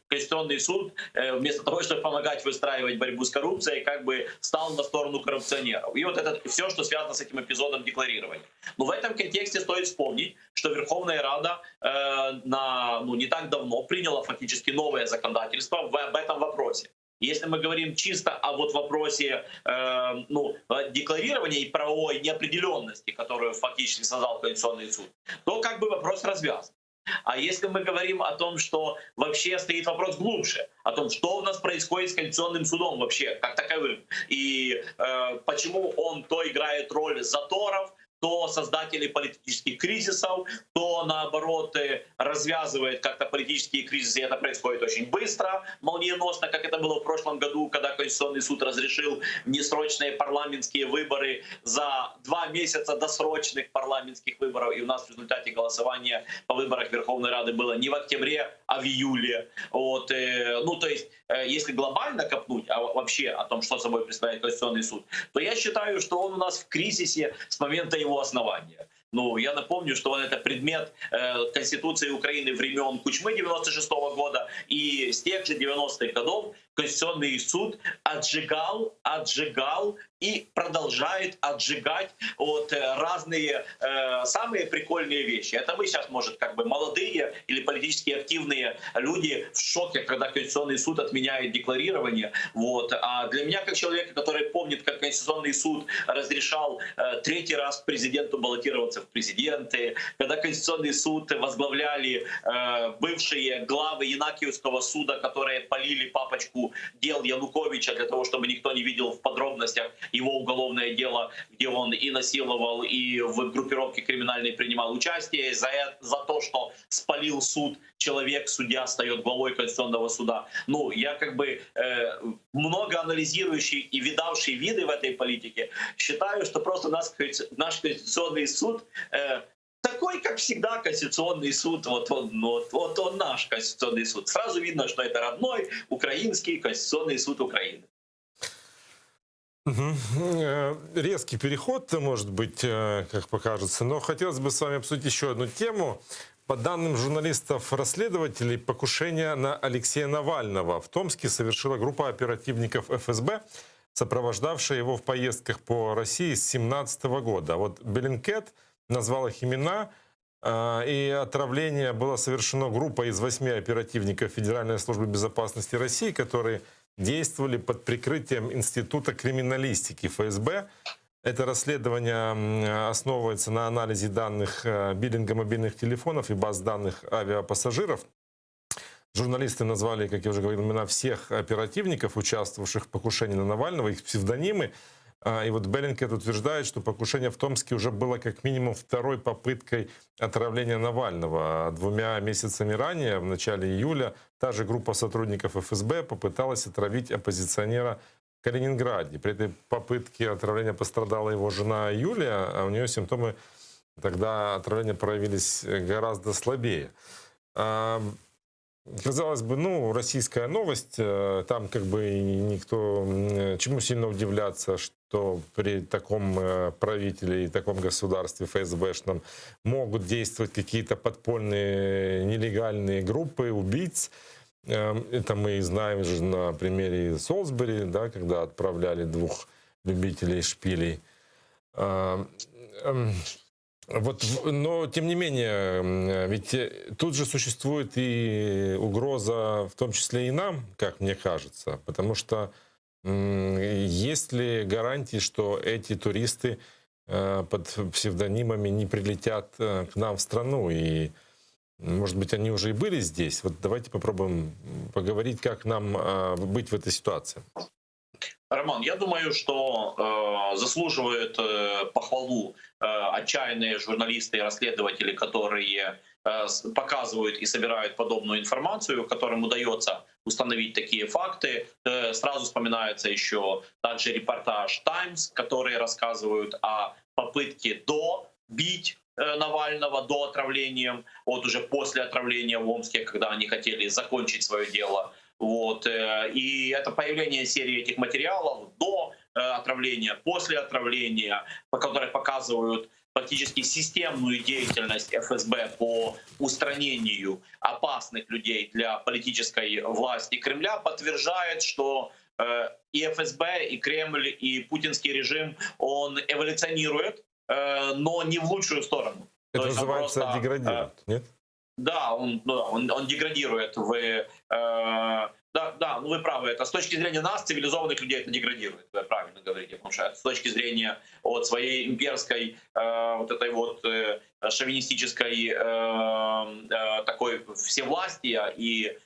Конституционный суд, вместо того, чтобы помогать выстраивать борьбу с коррупцией, как бы стал на сторону коррупционеров. И вот это все, что связано с этим эпизодом декларирования. Но в этом контексте стоит вспомнить, что Верховная Рада не так давно приняла фактически новое законодательство об этом вопросе. Если мы говорим чисто о вот вопросе декларирования и правовой неопределенности, которую фактически создал Конституционный суд, то как бы вопрос развязан. А если мы говорим о том, что вообще стоит вопрос глубже, о том, что у нас происходит с Конституционным судом вообще как таковым, и почему он то играет роль заторов, то создателей политических кризисов, то наоборот развязывает как-то политические кризисы, и это происходит очень быстро, молниеносно, как это было в прошлом году, когда Конституционный суд разрешил несрочные парламентские выборы за 2 месяца до срочных парламентских выборов, и у нас в результате голосования по выборах Верховной Рады было не в октябре, а в июле. Вот, то есть, если глобально копнуть вообще о том, что собой представляет Конституционный суд, то я считаю, что он у нас в кризисе с момента его основания. Ну, я напомню, что он это предмет Конституции Украины времен Кучмы 96-го года, и с тех же 90-х годов Конституционный суд отжигал и продолжает отжигать вот разные самые прикольные вещи. Это мы сейчас, может, как бы молодые или политически активные люди в шоке, когда Конституционный суд отменяет декларирование. Вот. А для меня, как человека, который помнит, как Конституционный суд разрешал третий раз президенту баллотироваться в президенты, когда Конституционный суд возглавляли бывшие главы Янакиевского суда, которые полили папочку дел Януковича для того, чтобы никто не видел в подробностях его уголовное дело, где он и насиловал, и в группировке криминальной принимал участие. За то, что спалил суд, человек, судья, стает главой Конституционного суда. Ну, я как бы много анализирующий и видавший виды в этой политике, считаю, что просто наш Конституционный суд такой, как всегда, Конституционный суд, вот он наш Конституционный суд. Сразу видно, что это родной украинский Конституционный суд Украины. Резкий переход, может быть, как покажется, но хотелось бы с вами обсудить еще одну тему. По данным журналистов-расследователей, покушение на Алексея Навального в Томске совершила группа оперативников ФСБ, сопровождавшая его в поездках по России с 2017 года. А вот Bellingcat назвал их имена, и отравление было совершено группой из 8 оперативников Федеральной службы безопасности России, которые действовали под прикрытием Института криминалистики ФСБ. Это расследование основывается на анализе данных биллинга мобильных телефонов и баз данных авиапассажиров. Журналисты назвали, как я уже говорил, имена всех оперативников, участвовавших в покушении на Навального, их псевдонимы. И вот Bellingcat утверждает, что покушение в Томске уже было как минимум второй попыткой отравления Навального. 2 месяцами ранее, в начале июля, та же группа сотрудников ФСБ попыталась отравить оппозиционера в Калининграде. При этой попытке отравления пострадала его жена Юлия, а у нее симптомы тогда отравления проявились гораздо слабее. Казалось бы, ну, российская новость, там как бы никто, чему сильно удивляться, что при таком правителе и таком государстве ФСБшном могут действовать какие-то подпольные нелегальные группы убийц. Это мы знаем же на примере Солсбери, да, когда отправляли 2 любителей шпилей. Вот, но, тем не менее, ведь тут же существует и угроза, в том числе и нам, как мне кажется, потому что есть ли гарантии, что эти туристы под псевдонимами не прилетят к нам в страну, и, может быть, они уже и были здесь? Вот давайте попробуем поговорить, как нам быть в этой ситуации. Роман, я думаю, что заслуживают похвалу отчаянные журналисты и расследователи, которые показывают и собирают подобную информацию, которым удается установить такие факты. Сразу вспоминается еще также репортаж «Таймс», которые рассказывают о попытке добить Навального до отравления, вот уже после отравления в Омске, когда они хотели закончить свое дело. Вот. И это появление серии этих материалов до отравления, после отравления, которые показывают фактически системную деятельность ФСБ по устранению опасных людей для политической власти Кремля, подтверждает, что и ФСБ, и Кремль, и путинский режим, он эволюционирует, но не в лучшую сторону. Это называется деградирует, нет? Да, он деградирует. Да, ну вы правы. Это с точки зрения нас, цивилизованных людей, это деградирует. Вы правильно говорите, потому что с точки зрения вот своей имперской, вот этой вот шовинистической такой всевластия и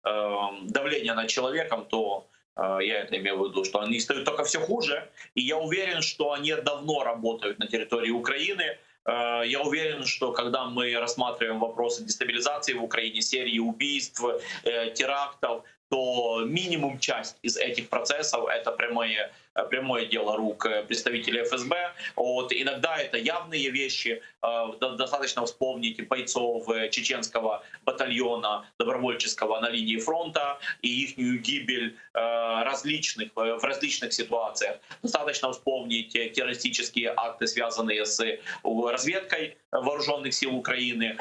давления над человеком, то я это имею в виду, что они стают только все хуже. И я уверен, что они давно работают на территории Украины. Я уверен, что когда мы рассматриваем вопросы дестабилизации в Украине, серии убийств, терактов, то минимум часть из этих процессов — это прямое прямое дело рук представителей ФСБ. Вот. Иногда это явные вещи. Достаточно вспомнить бойцов чеченского батальона добровольческого на линии фронта и их гибель в различных ситуациях. Достаточно вспомнить террористические акты, связанные с разведкой вооруженных сил Украины.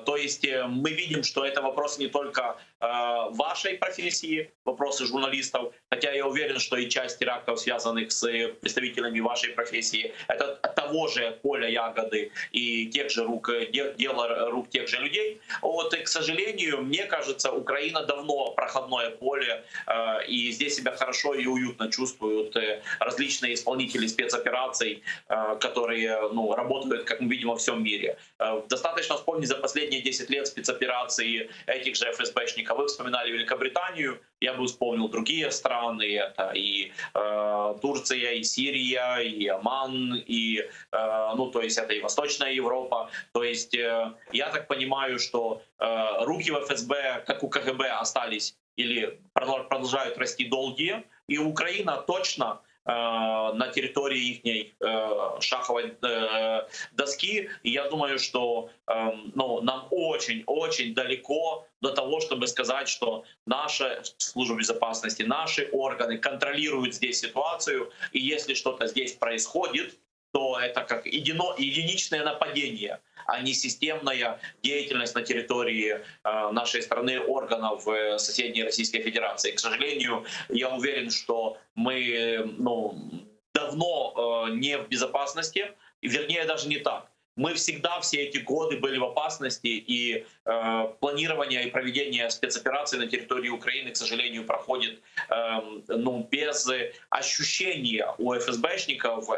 То есть мы видим, что это вопрос не только вашей профессии, вопросы журналистов, хотя я уверен, что и часть терактов, связанных с представителями вашей профессии, это от того же поля ягоды и тех же дело рук тех же людей. Вот, и, к сожалению, мне кажется, Украина давно проходное поле, и здесь себя хорошо и уютно чувствуют различные исполнители спецопераций, которые работают, как мы видим, во всем мире. Достаточно вспомнить за последние 10 лет спецоперации этих же ФСБшников. Вы вспоминали Великобританию, я бы вспомнил другие страны, это и Турция, и Сирия, и Оман, и, то есть это и Восточная Европа. То есть я так понимаю, что руки в ФСБ, как у КГБ, остались или продолжают расти долгие, и Украина точно на территории их шаховой доски. И я думаю, что нам очень-очень далеко до того, чтобы сказать, что наша служба безопасности, наши органы контролируют здесь ситуацию. И если что-то здесь происходит, то это как единичное нападение, а не системная деятельность на территории нашей страны органов соседней Российской Федерации. К сожалению, я уверен, что мы давно не в безопасности, и вернее даже не так. Мы всегда все эти годы были в опасности, и планирование и проведение спецопераций на территории Украины, к сожалению, проходит без ощущения у ФСБшников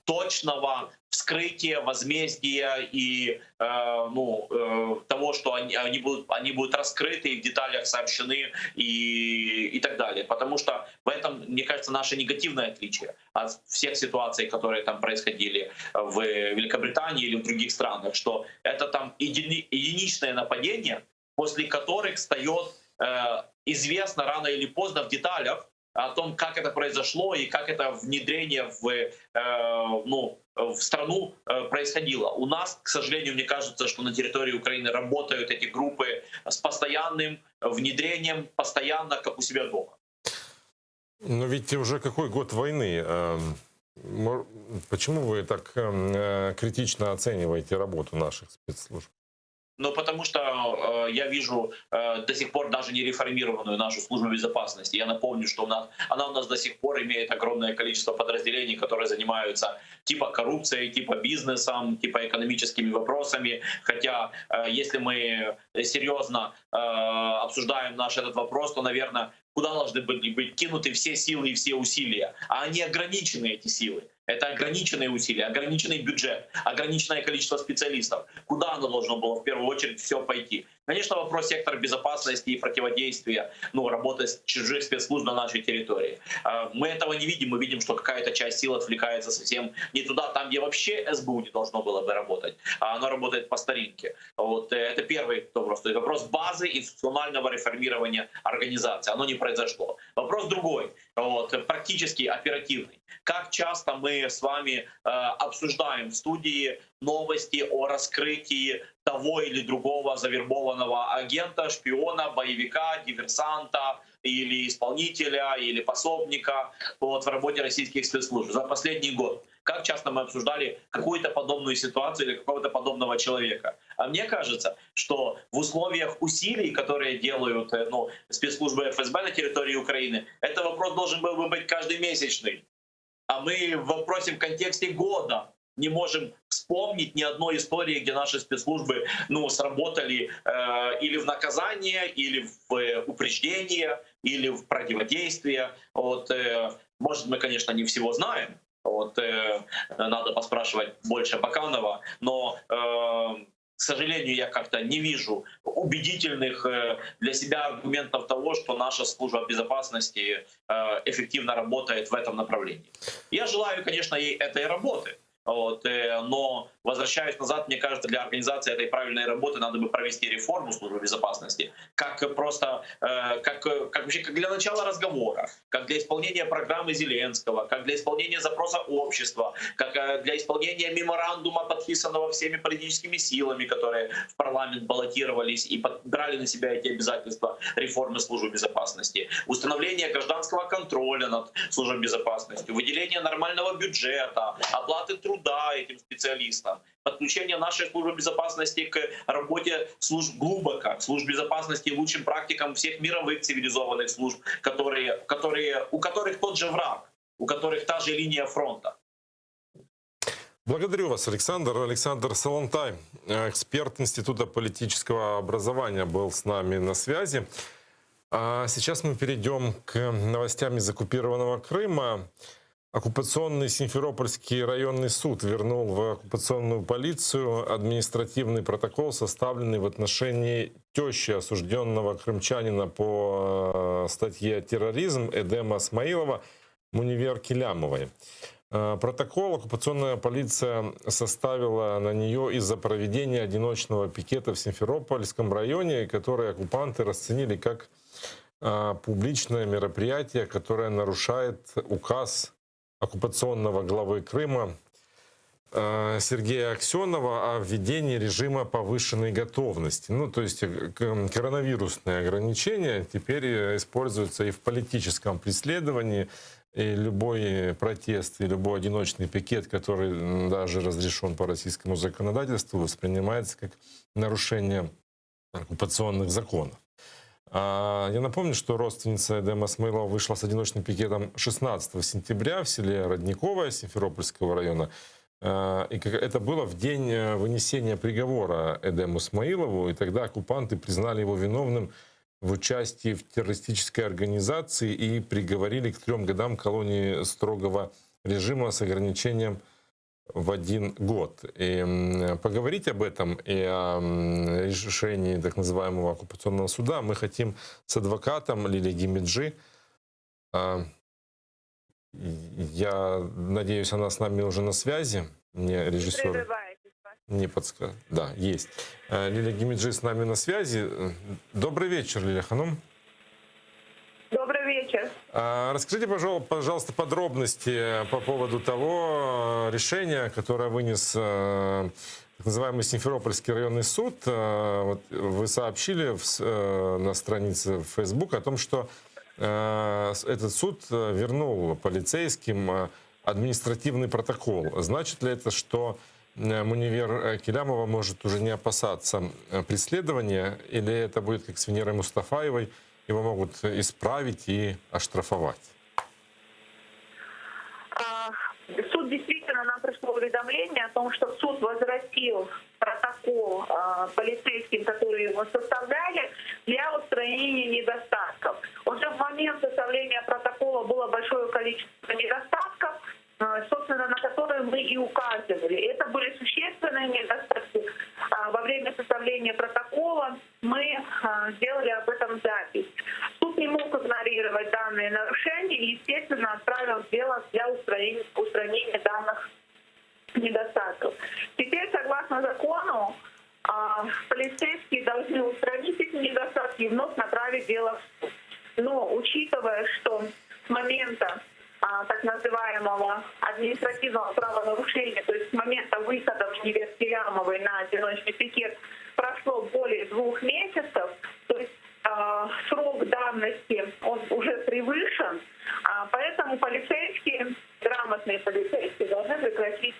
точного вскрытия, возмездия и того, что они будут раскрыты и в деталях сообщены и так далее. Потому что в этом, мне кажется, наше негативное отличие от всех ситуаций, которые там происходили в Великобритании или в других странах, что это там единичное нападение, после которых встает известно рано или поздно в деталях о том, как это произошло и как это внедрение в страну происходило. У нас, к сожалению, мне кажется, что на территории Украины работают эти группы с постоянным внедрением, постоянно, как у себя дома. Но ведь уже какой год войны? Почему вы так критично оцениваете работу наших спецслужб? Потому что я вижу до сих пор даже не реформированную нашу службу безопасности. Я напомню, что она у нас до сих пор имеет огромное количество подразделений, которые занимаются типа коррупцией, типа бизнесом, типа экономическими вопросами. Хотя если мы серьезно обсуждаем этот вопрос, то, наверное, куда должны быть кинуты все силы и все усилия? А они ограничены, эти силы. Это ограниченные усилия, ограниченный бюджет, ограниченное количество специалистов. Куда оно должно было в первую очередь все пойти? Конечно, вопрос сектора безопасности и противодействия, работы чужих спецслужб на нашей территории. Мы этого не видим, мы видим, что какая-то часть сил отвлекается совсем не туда, там, где вообще СБУ не должно было бы работать, а оно работает по старинке. Это первый вопрос. То есть вопрос базы институционального реформирования организации. Оно не произошло. Вопрос другой, практически оперативный. Как часто мы с вами обсуждаем в студии новости о раскрытии того или другого завербованного агента, шпиона, боевика, диверсанта или исполнителя, или пособника в работе российских спецслужб за последний год. Как часто мы обсуждали какую-то подобную ситуацию или какого-то подобного человека. А мне кажется, что в условиях усилий, которые делают спецслужбы ФСБ на территории Украины, этот вопрос должен был бы быть каждый-месячный. А мы в вопросе в контексте года не можем вспомнить ни одной истории, где наши спецслужбы сработали или в наказание, или в упреждение, или в противодействие. Может, мы, конечно, не всего знаем. Надо поспрашивать больше Баканова, но к сожалению, я как-то не вижу убедительных для себя аргументов того, что наша служба безопасности эффективно работает в этом направлении. Я желаю, конечно, ей этой работы. Но Возвращаюсь назад, мне кажется, для организации этой правильной работы надо бы провести реформу службы безопасности, как просто, вообще, как для начала разговора, как для исполнения программы Зеленского, как для исполнения запроса общества, как для исполнения меморандума, подписанного всеми политическими силами, которые в парламент баллотировались и брали на себя эти обязательства реформы службы безопасности, установление гражданского контроля над службой безопасности, выделение нормального бюджета, оплаты труда этим специалистам, подключение нашей службы безопасности к работе служб глубоко, к служб безопасности и лучшим практикам всех мировых цивилизованных служб, у которых тот же враг, у которых та же линия фронта. Благодарю вас, Александр. Александр Салантай, эксперт Института политического образования, был с нами на связи. А сейчас мы перейдем к новостям из оккупированного Крыма. Оккупационный Симферопольский районный суд вернул в оккупационную полицию административный протокол, составленный в отношении тещи осужденного крымчанина по статье «Терроризм» Эдема Смаилова Мунивер Килямовой. Протокол оккупационная полиция составила на нее из-за проведения одиночного пикета в Симферопольском районе, который оккупанты расценили как публичное мероприятие, которое нарушает указ оккупационного главы Крыма Сергея Аксенова о введении режима повышенной готовности. Ну, то есть коронавирусные ограничения теперь используются и в политическом преследовании, и любой протест, и любой одиночный пикет, который даже разрешен по российскому законодательству, воспринимается как нарушение оккупационных законов. Я напомню, что родственница Эдема Смаилова вышла с одиночным пикетом 16 сентября в селе Родниковое Симферопольского района. И это было в день вынесения приговора Эдему Смаилову, и тогда оккупанты признали его виновным в участии в террористической организации и приговорили к 3 годам колонии строгого режима с ограничением в 1 год. И поговорить об этом и о решении так называемого оккупационного суда мы хотим с адвокатом Лилией Гимиджи. Я надеюсь, она с нами уже на связи. Мне режиссер не подсказал. Да, есть. Лилия Гимиджи с нами на связи. Добрый вечер, Лилия Ханум. Добрый вечер. Расскажите, пожалуйста, подробности по поводу того решения, которое вынес так называемый Симферопольский районный суд. Вот вы сообщили на странице в Facebook о том, что этот суд вернул полицейским административный протокол. Значит ли это, что Мунивер Килямова может уже не опасаться преследования, или это будет как с Венерой Мустафаевой, его могут исправить и оштрафовать? Суд действительно, нам пришло уведомление о том, что суд возвратил протокол полицейским, которые его составляли, для устранения недостатков. Уже в момент составления протокола было большое количество недостатков, собственно, на которые мы и указывали. Это были существенные недостатки. Во время составления протокола мы сделали об этом запись. Суд не мог игнорировать данные нарушения и, естественно, отправил дело для устранения данных недостатков. Теперь, согласно закону, полицейские должны устранить эти недостатки и вновь направить дело в суд. Но, учитывая, что с момента так называемого административного правонарушения, то есть с момента выхода Мунивер Килямовой на одиночный пикет, прошло более 2 месяцев, то есть срок давности он уже превышен, поэтому полицейские, грамотные полицейские должны прекратить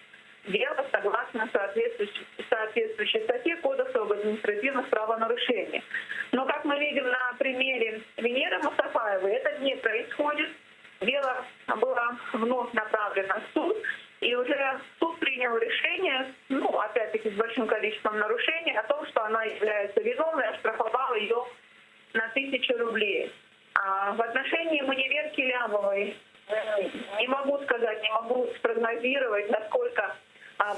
дело согласно соответствующей статье Кодекса об административных правонарушениях. Но, как мы видим на примере Венеры Мустафаевой, это не происходит. Дело было вновь направлено в суд, и уже суд принял решение, опять-таки с большим количеством нарушений, о том, что она является виновной, оштрафовал ее на 1000 рублей. В отношении Мунивер Килямовой не могу сказать, не могу спрогнозировать, насколько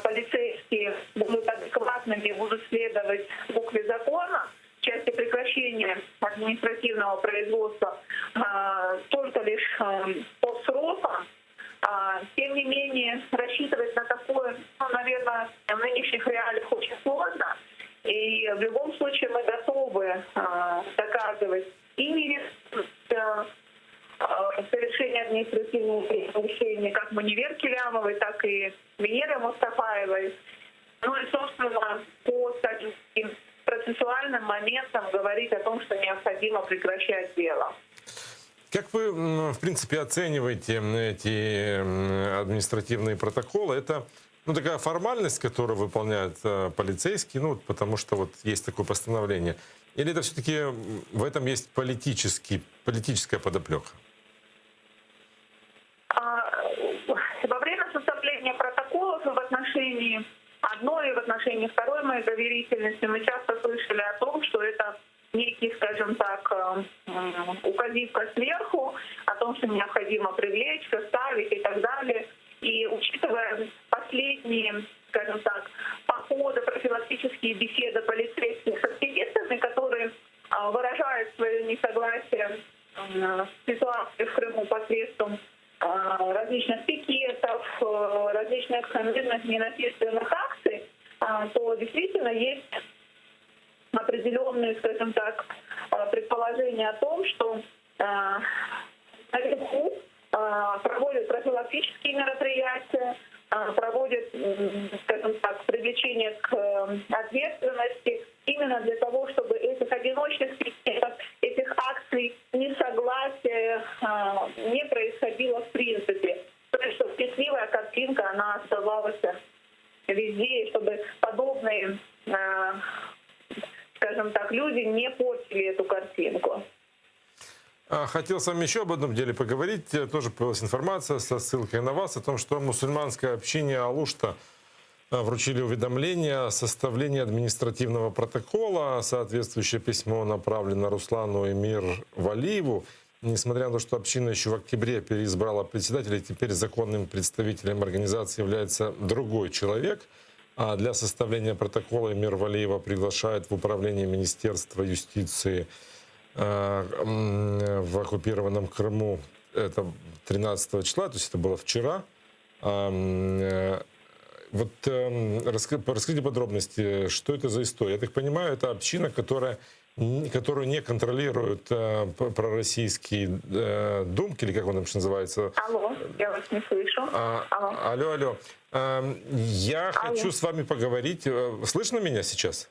полицейские будут адекватными, будут следовать букве закона в части прекращения административного производства только лишь по срокам. Тем не менее, рассчитывать на такое, ну, наверное, в нынешних реалиях очень сложно. И в любом случае мы готовы доказывать и невиновность совершения административного правонарушения как Мунивер Килямовой, так и Венеры Мустафаевой. Ну и, собственно, по, скажем, таким процессуальным моментам говорить о том, что необходимо прекращать дело. Как вы, в принципе, оцениваете эти административные протоколы? Это такая формальность, которую выполняют полицейские, потому что вот есть такое постановление? Или это все-таки в этом есть политическая подоплека? Во время составления протоколов в отношении одной и в отношении второй моей доверительности мы часто слышали о том, что это некий, скажем так, указивка сверху, о том, что необходимо привлечь, составить и так далее. И учитывая последние, скажем так, походы, профилактические беседы полицейских с активистами, которые выражают свое несогласие с ситуацией в Крыму посредством различных пикетов, различных мирных ненасильственных акций, то действительно есть определенные, скажем так, предположения о том, что наверху проводят профилактические мероприятия, проводят, скажем так, привлечение к ответственности именно для того, чтобы этих одиночных пикетов, этих акций несогласия не происходило в принципе. То есть, чтобы счастливая картинка, она оставалась везде, и чтобы подобные, скажем так, люди не портили эту картинку. Хотел с вами еще об одном деле поговорить. Тоже появилась информация со ссылкой на вас о том, что мусульманское общение Алушта вручили уведомление о составлении административного протокола. Соответствующее письмо направлено Руслану Эмир Валиеву. Несмотря на то, что община еще в октябре переизбрала председателя, теперь законным представителем организации является другой человек. А для составления протокола Эмир Валиева приглашает в управление Министерства юстиции в оккупированном Крыму. Это 13 числа, то есть это было вчера. Вот расскажите подробности, что это за история. Я так понимаю, это община, которую не контролируют пророссийские думки, или как он там называется? Алло, я вас не слышу. Алло. Я хочу с вами поговорить. Слышно меня сейчас?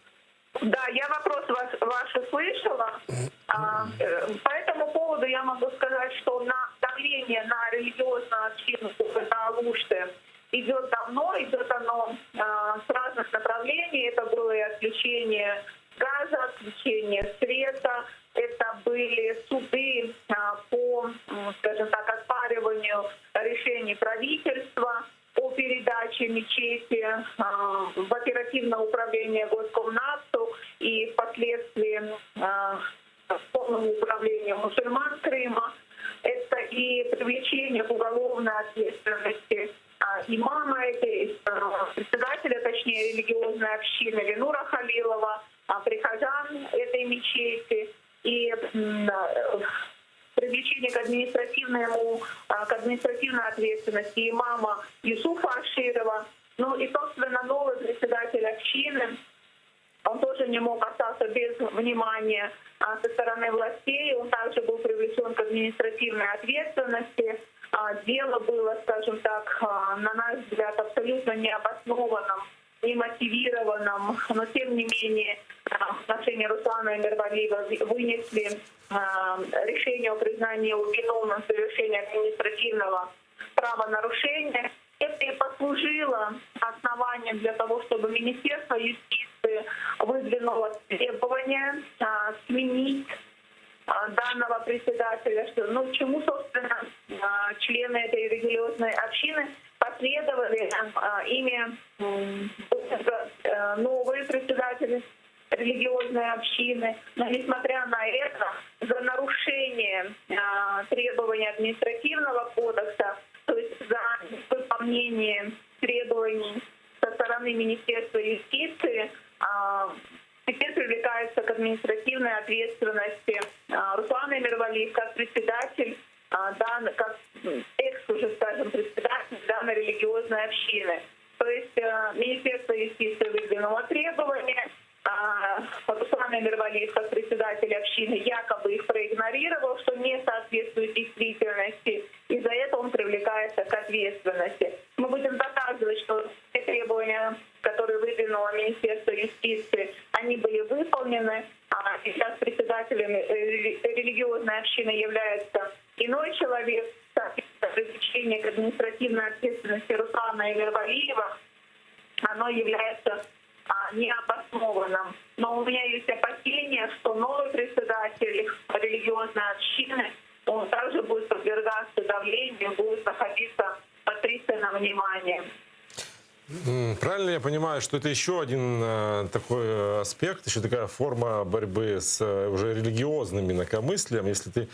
Да, я вопрос ваш услышала. По этому поводу я могу сказать, что давление на религиозную общину Алушты идет давно, идет оно с разных направлений. Это было и отключение газа, отключение света, это были суды по, скажем так, оспариванию решений правительства о передаче мечети в оперативное управление Госкомнадзу и впоследствии полному управлению мусульман Крыма. Это и привлечение к уголовной ответственности имама этой, председателя, точнее, религиозной общины Ленура Халилова, прихожан этой мечети, и привлечение к административной ответственности имама Юсуфа Аширова. Ну и, собственно, новый председатель общины, он тоже не мог остаться без внимания со стороны властей. Он также был привлечен к административной ответственности. Дело было, скажем так, на наш взгляд, абсолютно необоснованным, немотивированным, но тем не менее в отношении Руслана Эмирвалиева вынесли решение о признании его виновным в совершении административного правонарушения. Это и послужило основанием для того, чтобы Министерство юстиции выдвинуло требование сменить данного председателя, чему, собственно, члены этой религиозной общины последовали. Ими новые председатели религиозной общины. Но несмотря на это, за нарушение требований административного кодекса, то есть за выполнение требований со стороны Министерства юстиции, теперь привлекается к административной ответственности Руслан Эмирвалиев как председатель, как уже, скажем, председатель религиозной общины. То есть Министерство юстиции выдвинуло требования, Руслан Эмирвалиев, как председатель общины, якобы их проигнорировал, что не соответствует действительности, и за это он привлекается к ответственности. Мы будем доказывать, что все требования, которые выдвинуло Министерство юстиции, они были выполнены. Сейчас председателем религиозной общины является иной человек. Привлечение к административной ответственности Руслана Эмирвалиева, оно является необоснованным. Но у меня есть опасения, что новый председатель религиозной общины, он также будет подвергаться давлению, будет находиться под пристальным вниманием. Правильно я понимаю, что это еще один такой аспект, еще такая форма борьбы с уже религиозным инакомыслием, если ты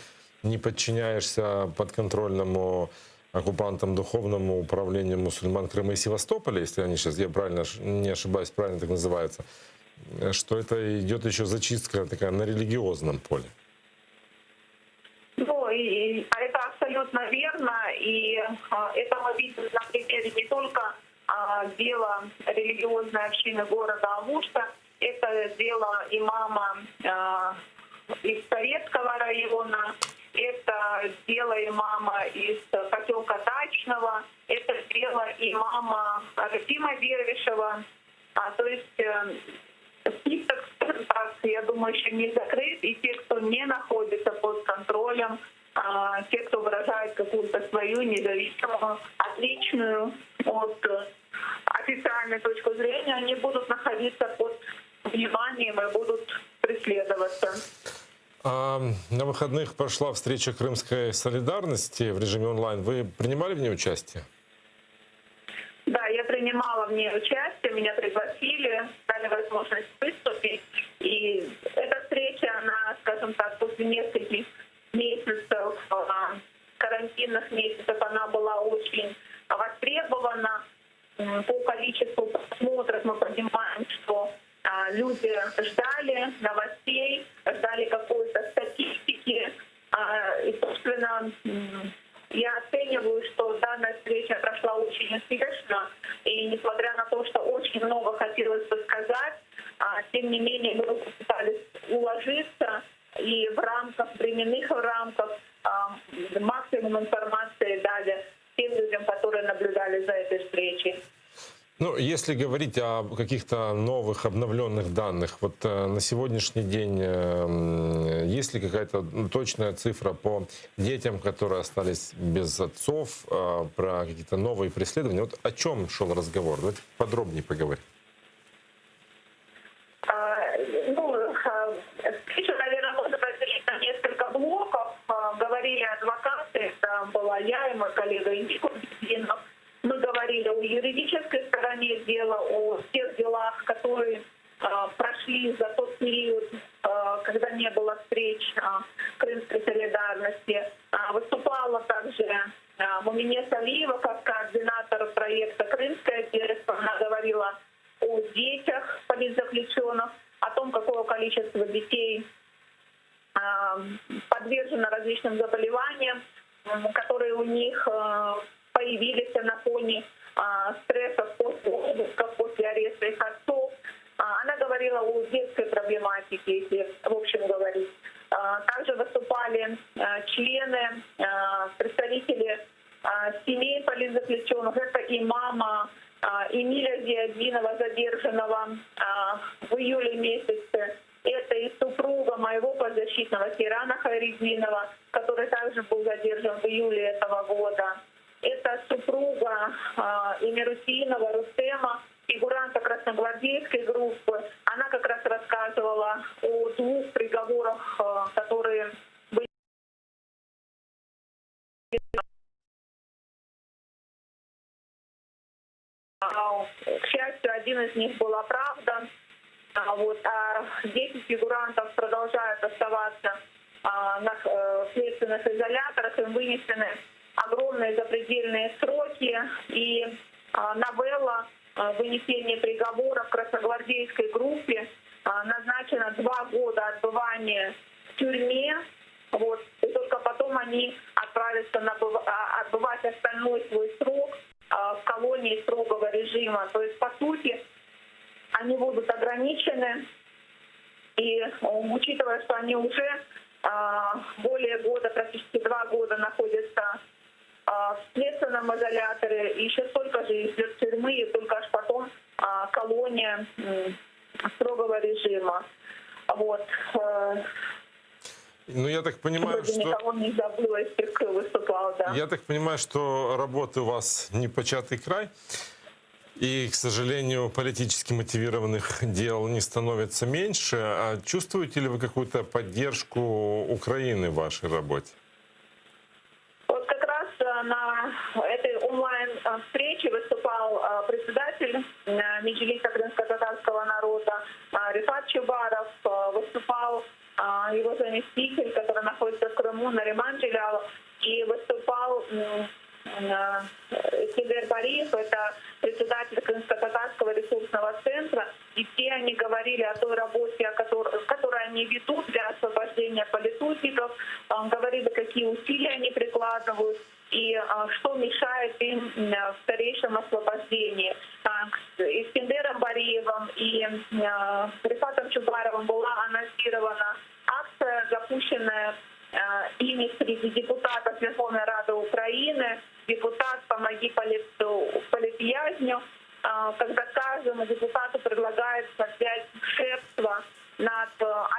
не подчиняешься подконтрольному оккупантам духовному управлению мусульман Крыма и Севастополя, если они сейчас, я правильно не ошибаюсь, правильно так называется, что это идет еще зачистка такая на религиозном поле. Ну, и это абсолютно верно, и это мы видим на примере не только дела религиозной общины города Алушта, это дело имама из Советского района, это дело имама из поселка Дачного, это дело имама Рахима Дервишева. То есть список, я думаю, еще не закрыт, и те, кто не находится под контролем, те, кто выражает какую-то свою независимую, отличную от официальной точку зрения, они будут находиться под вниманием и будут преследоваться. На выходных прошла встреча Крымской солидарности в режиме онлайн. Вы принимали в ней участие? Да, я принимала в ней участие, меня пригласили, дали возможность выступить. И эта встреча, она, скажем так, после нескольких месяцев, карантинных месяцев, она была очень востребована. По количеству просмотров мы понимаем, что люди ждали новостей, ждали какой-то статистики. И, собственно, я оцениваю, что данная встреча прошла очень успешно. И несмотря на то, что очень много хотелось бы сказать, тем не менее мы пытались уложиться и в временных рамках максимум информации дали тем людям, которые наблюдали за этой встречей. Ну, если говорить о каких-то новых, обновленных данных, вот на сегодняшний день есть ли какая-то точная цифра по детям, которые остались без отцов, про какие-то новые преследования? Вот о чем шел разговор? Давайте подробнее поговорим. Встречу, наверное, можно разделить на несколько блоков. Говорили адвокаты, там была я и мой коллега Индиков Бединов. Мы говорили о юридической стороне дела, о тех делах, которые прошли за тот период, когда не было встреч Крымской солидарности. Выступала также Мумине Салиева как координатор проекта «Крымское детство». Она говорила о детях политзаключенных, о том, какое количество детей подвержено различным заболеваниям, которые у них появились на фоне стрессов после обысков, после ареста их отцов. Она говорила о детской проблематике, если в общем говорить. Также выступали члены, представители семей политзаключенных. Это и мама Эмиля Зиадинова, задержанного в июле месяце. Это и супруга моего подзащитного Кирана Хайриддинова, который также был задержан в июле этого года. Это супруга Эмирусинова Рустема, фигуранта красногвардейской группы. Она как раз рассказывала о двух приговорах, которые были. К счастью, один из них был оправдан. А 10 фигурантов продолжают оставаться в следственных изоляторах. Им вынесены огромные запредельные сроки. И новелла вынесения приговора в красногвардейской группе назначена 2 года отбывания в тюрьме. И только потом они отправятся отбывать остальной свой срок в колонии строгого режима. То есть, по сути, они будут ограничены. И учитывая, что они уже более года, практически 2 года находятся в следственном изоляторе, и еще столько же из тюрьмы, и только аж потом колония строгого режима. Вот. Ну, я так понимаю, Вроде что... никого не забыла из тех, кто выступал, да. Я так понимаю, что работы у вас не початый край, и, к сожалению, политически мотивированных дел не становится меньше. А чувствуете ли вы какую-то поддержку Украины в вашей работе? Вот как раз на этой онлайн-встрече выступал председатель Меджлиса крымско-татарского народа Рифат Чубаров, выступал его заместитель, который находится в Крыму, Нариман Джилялов, и выступал Искендер Бариев, это председатель Крымско-татарского ресурсного центра, и все они говорили о той работе, которую они ведут для освобождения политутников, говорили, какие усилия они прикладывают и что мешает им в скорейшем освобождении. С Искендером Бариевым и Рифатом Чубаровым была анонсирована акция, запущенная ими среди депутатов Верховной Рады Украины, депутат «Помоги политвязню», когда каждому депутату предлагается взять шефство над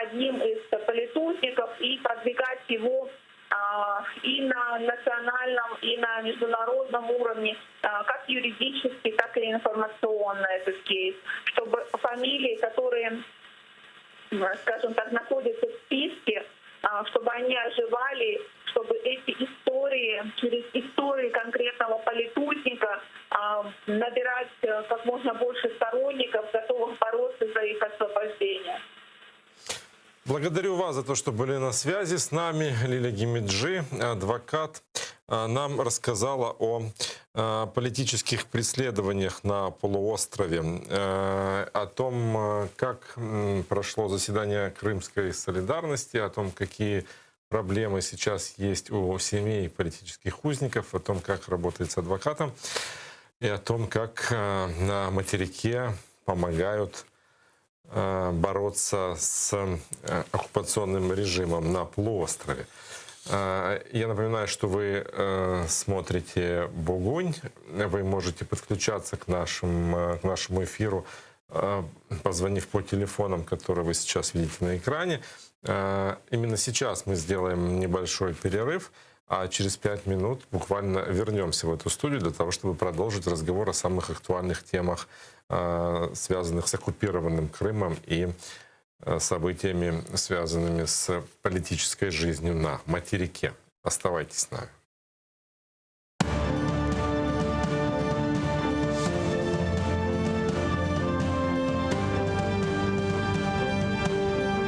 одним из политутников и продвигать его и на национальном, и на международном уровне, как юридически, так и информационно этот кейс, чтобы фамилии, которые, скажем так, находятся в списке, чтобы они оживали, чтобы эти истории, через истории конкретного политутника набирать как можно больше сторонников, готовых бороться за их освобождение. Благодарю вас за то, что были на связи с нами. Лилия Гимиджи, адвокат, нам рассказала о политических преследованиях на полуострове, о том, как прошло заседание Крымской солидарности, о том, какие проблемы сейчас есть у семей политических узников, о том, как работает с адвокатом, и о том, как на материке помогают бороться с оккупационным режимом на полуострове. Я напоминаю, что вы смотрите «Бугунь». Вы можете подключаться к нашему эфиру, позвонив по телефонам, которые вы сейчас видите на экране. Именно сейчас мы сделаем небольшой перерыв, а через 5 минут буквально вернемся в эту студию для того, чтобы продолжить разговор о самых актуальных темах, связанных с оккупированным Крымом и событиями, связанными с политической жизнью на материке. Оставайтесь с нами.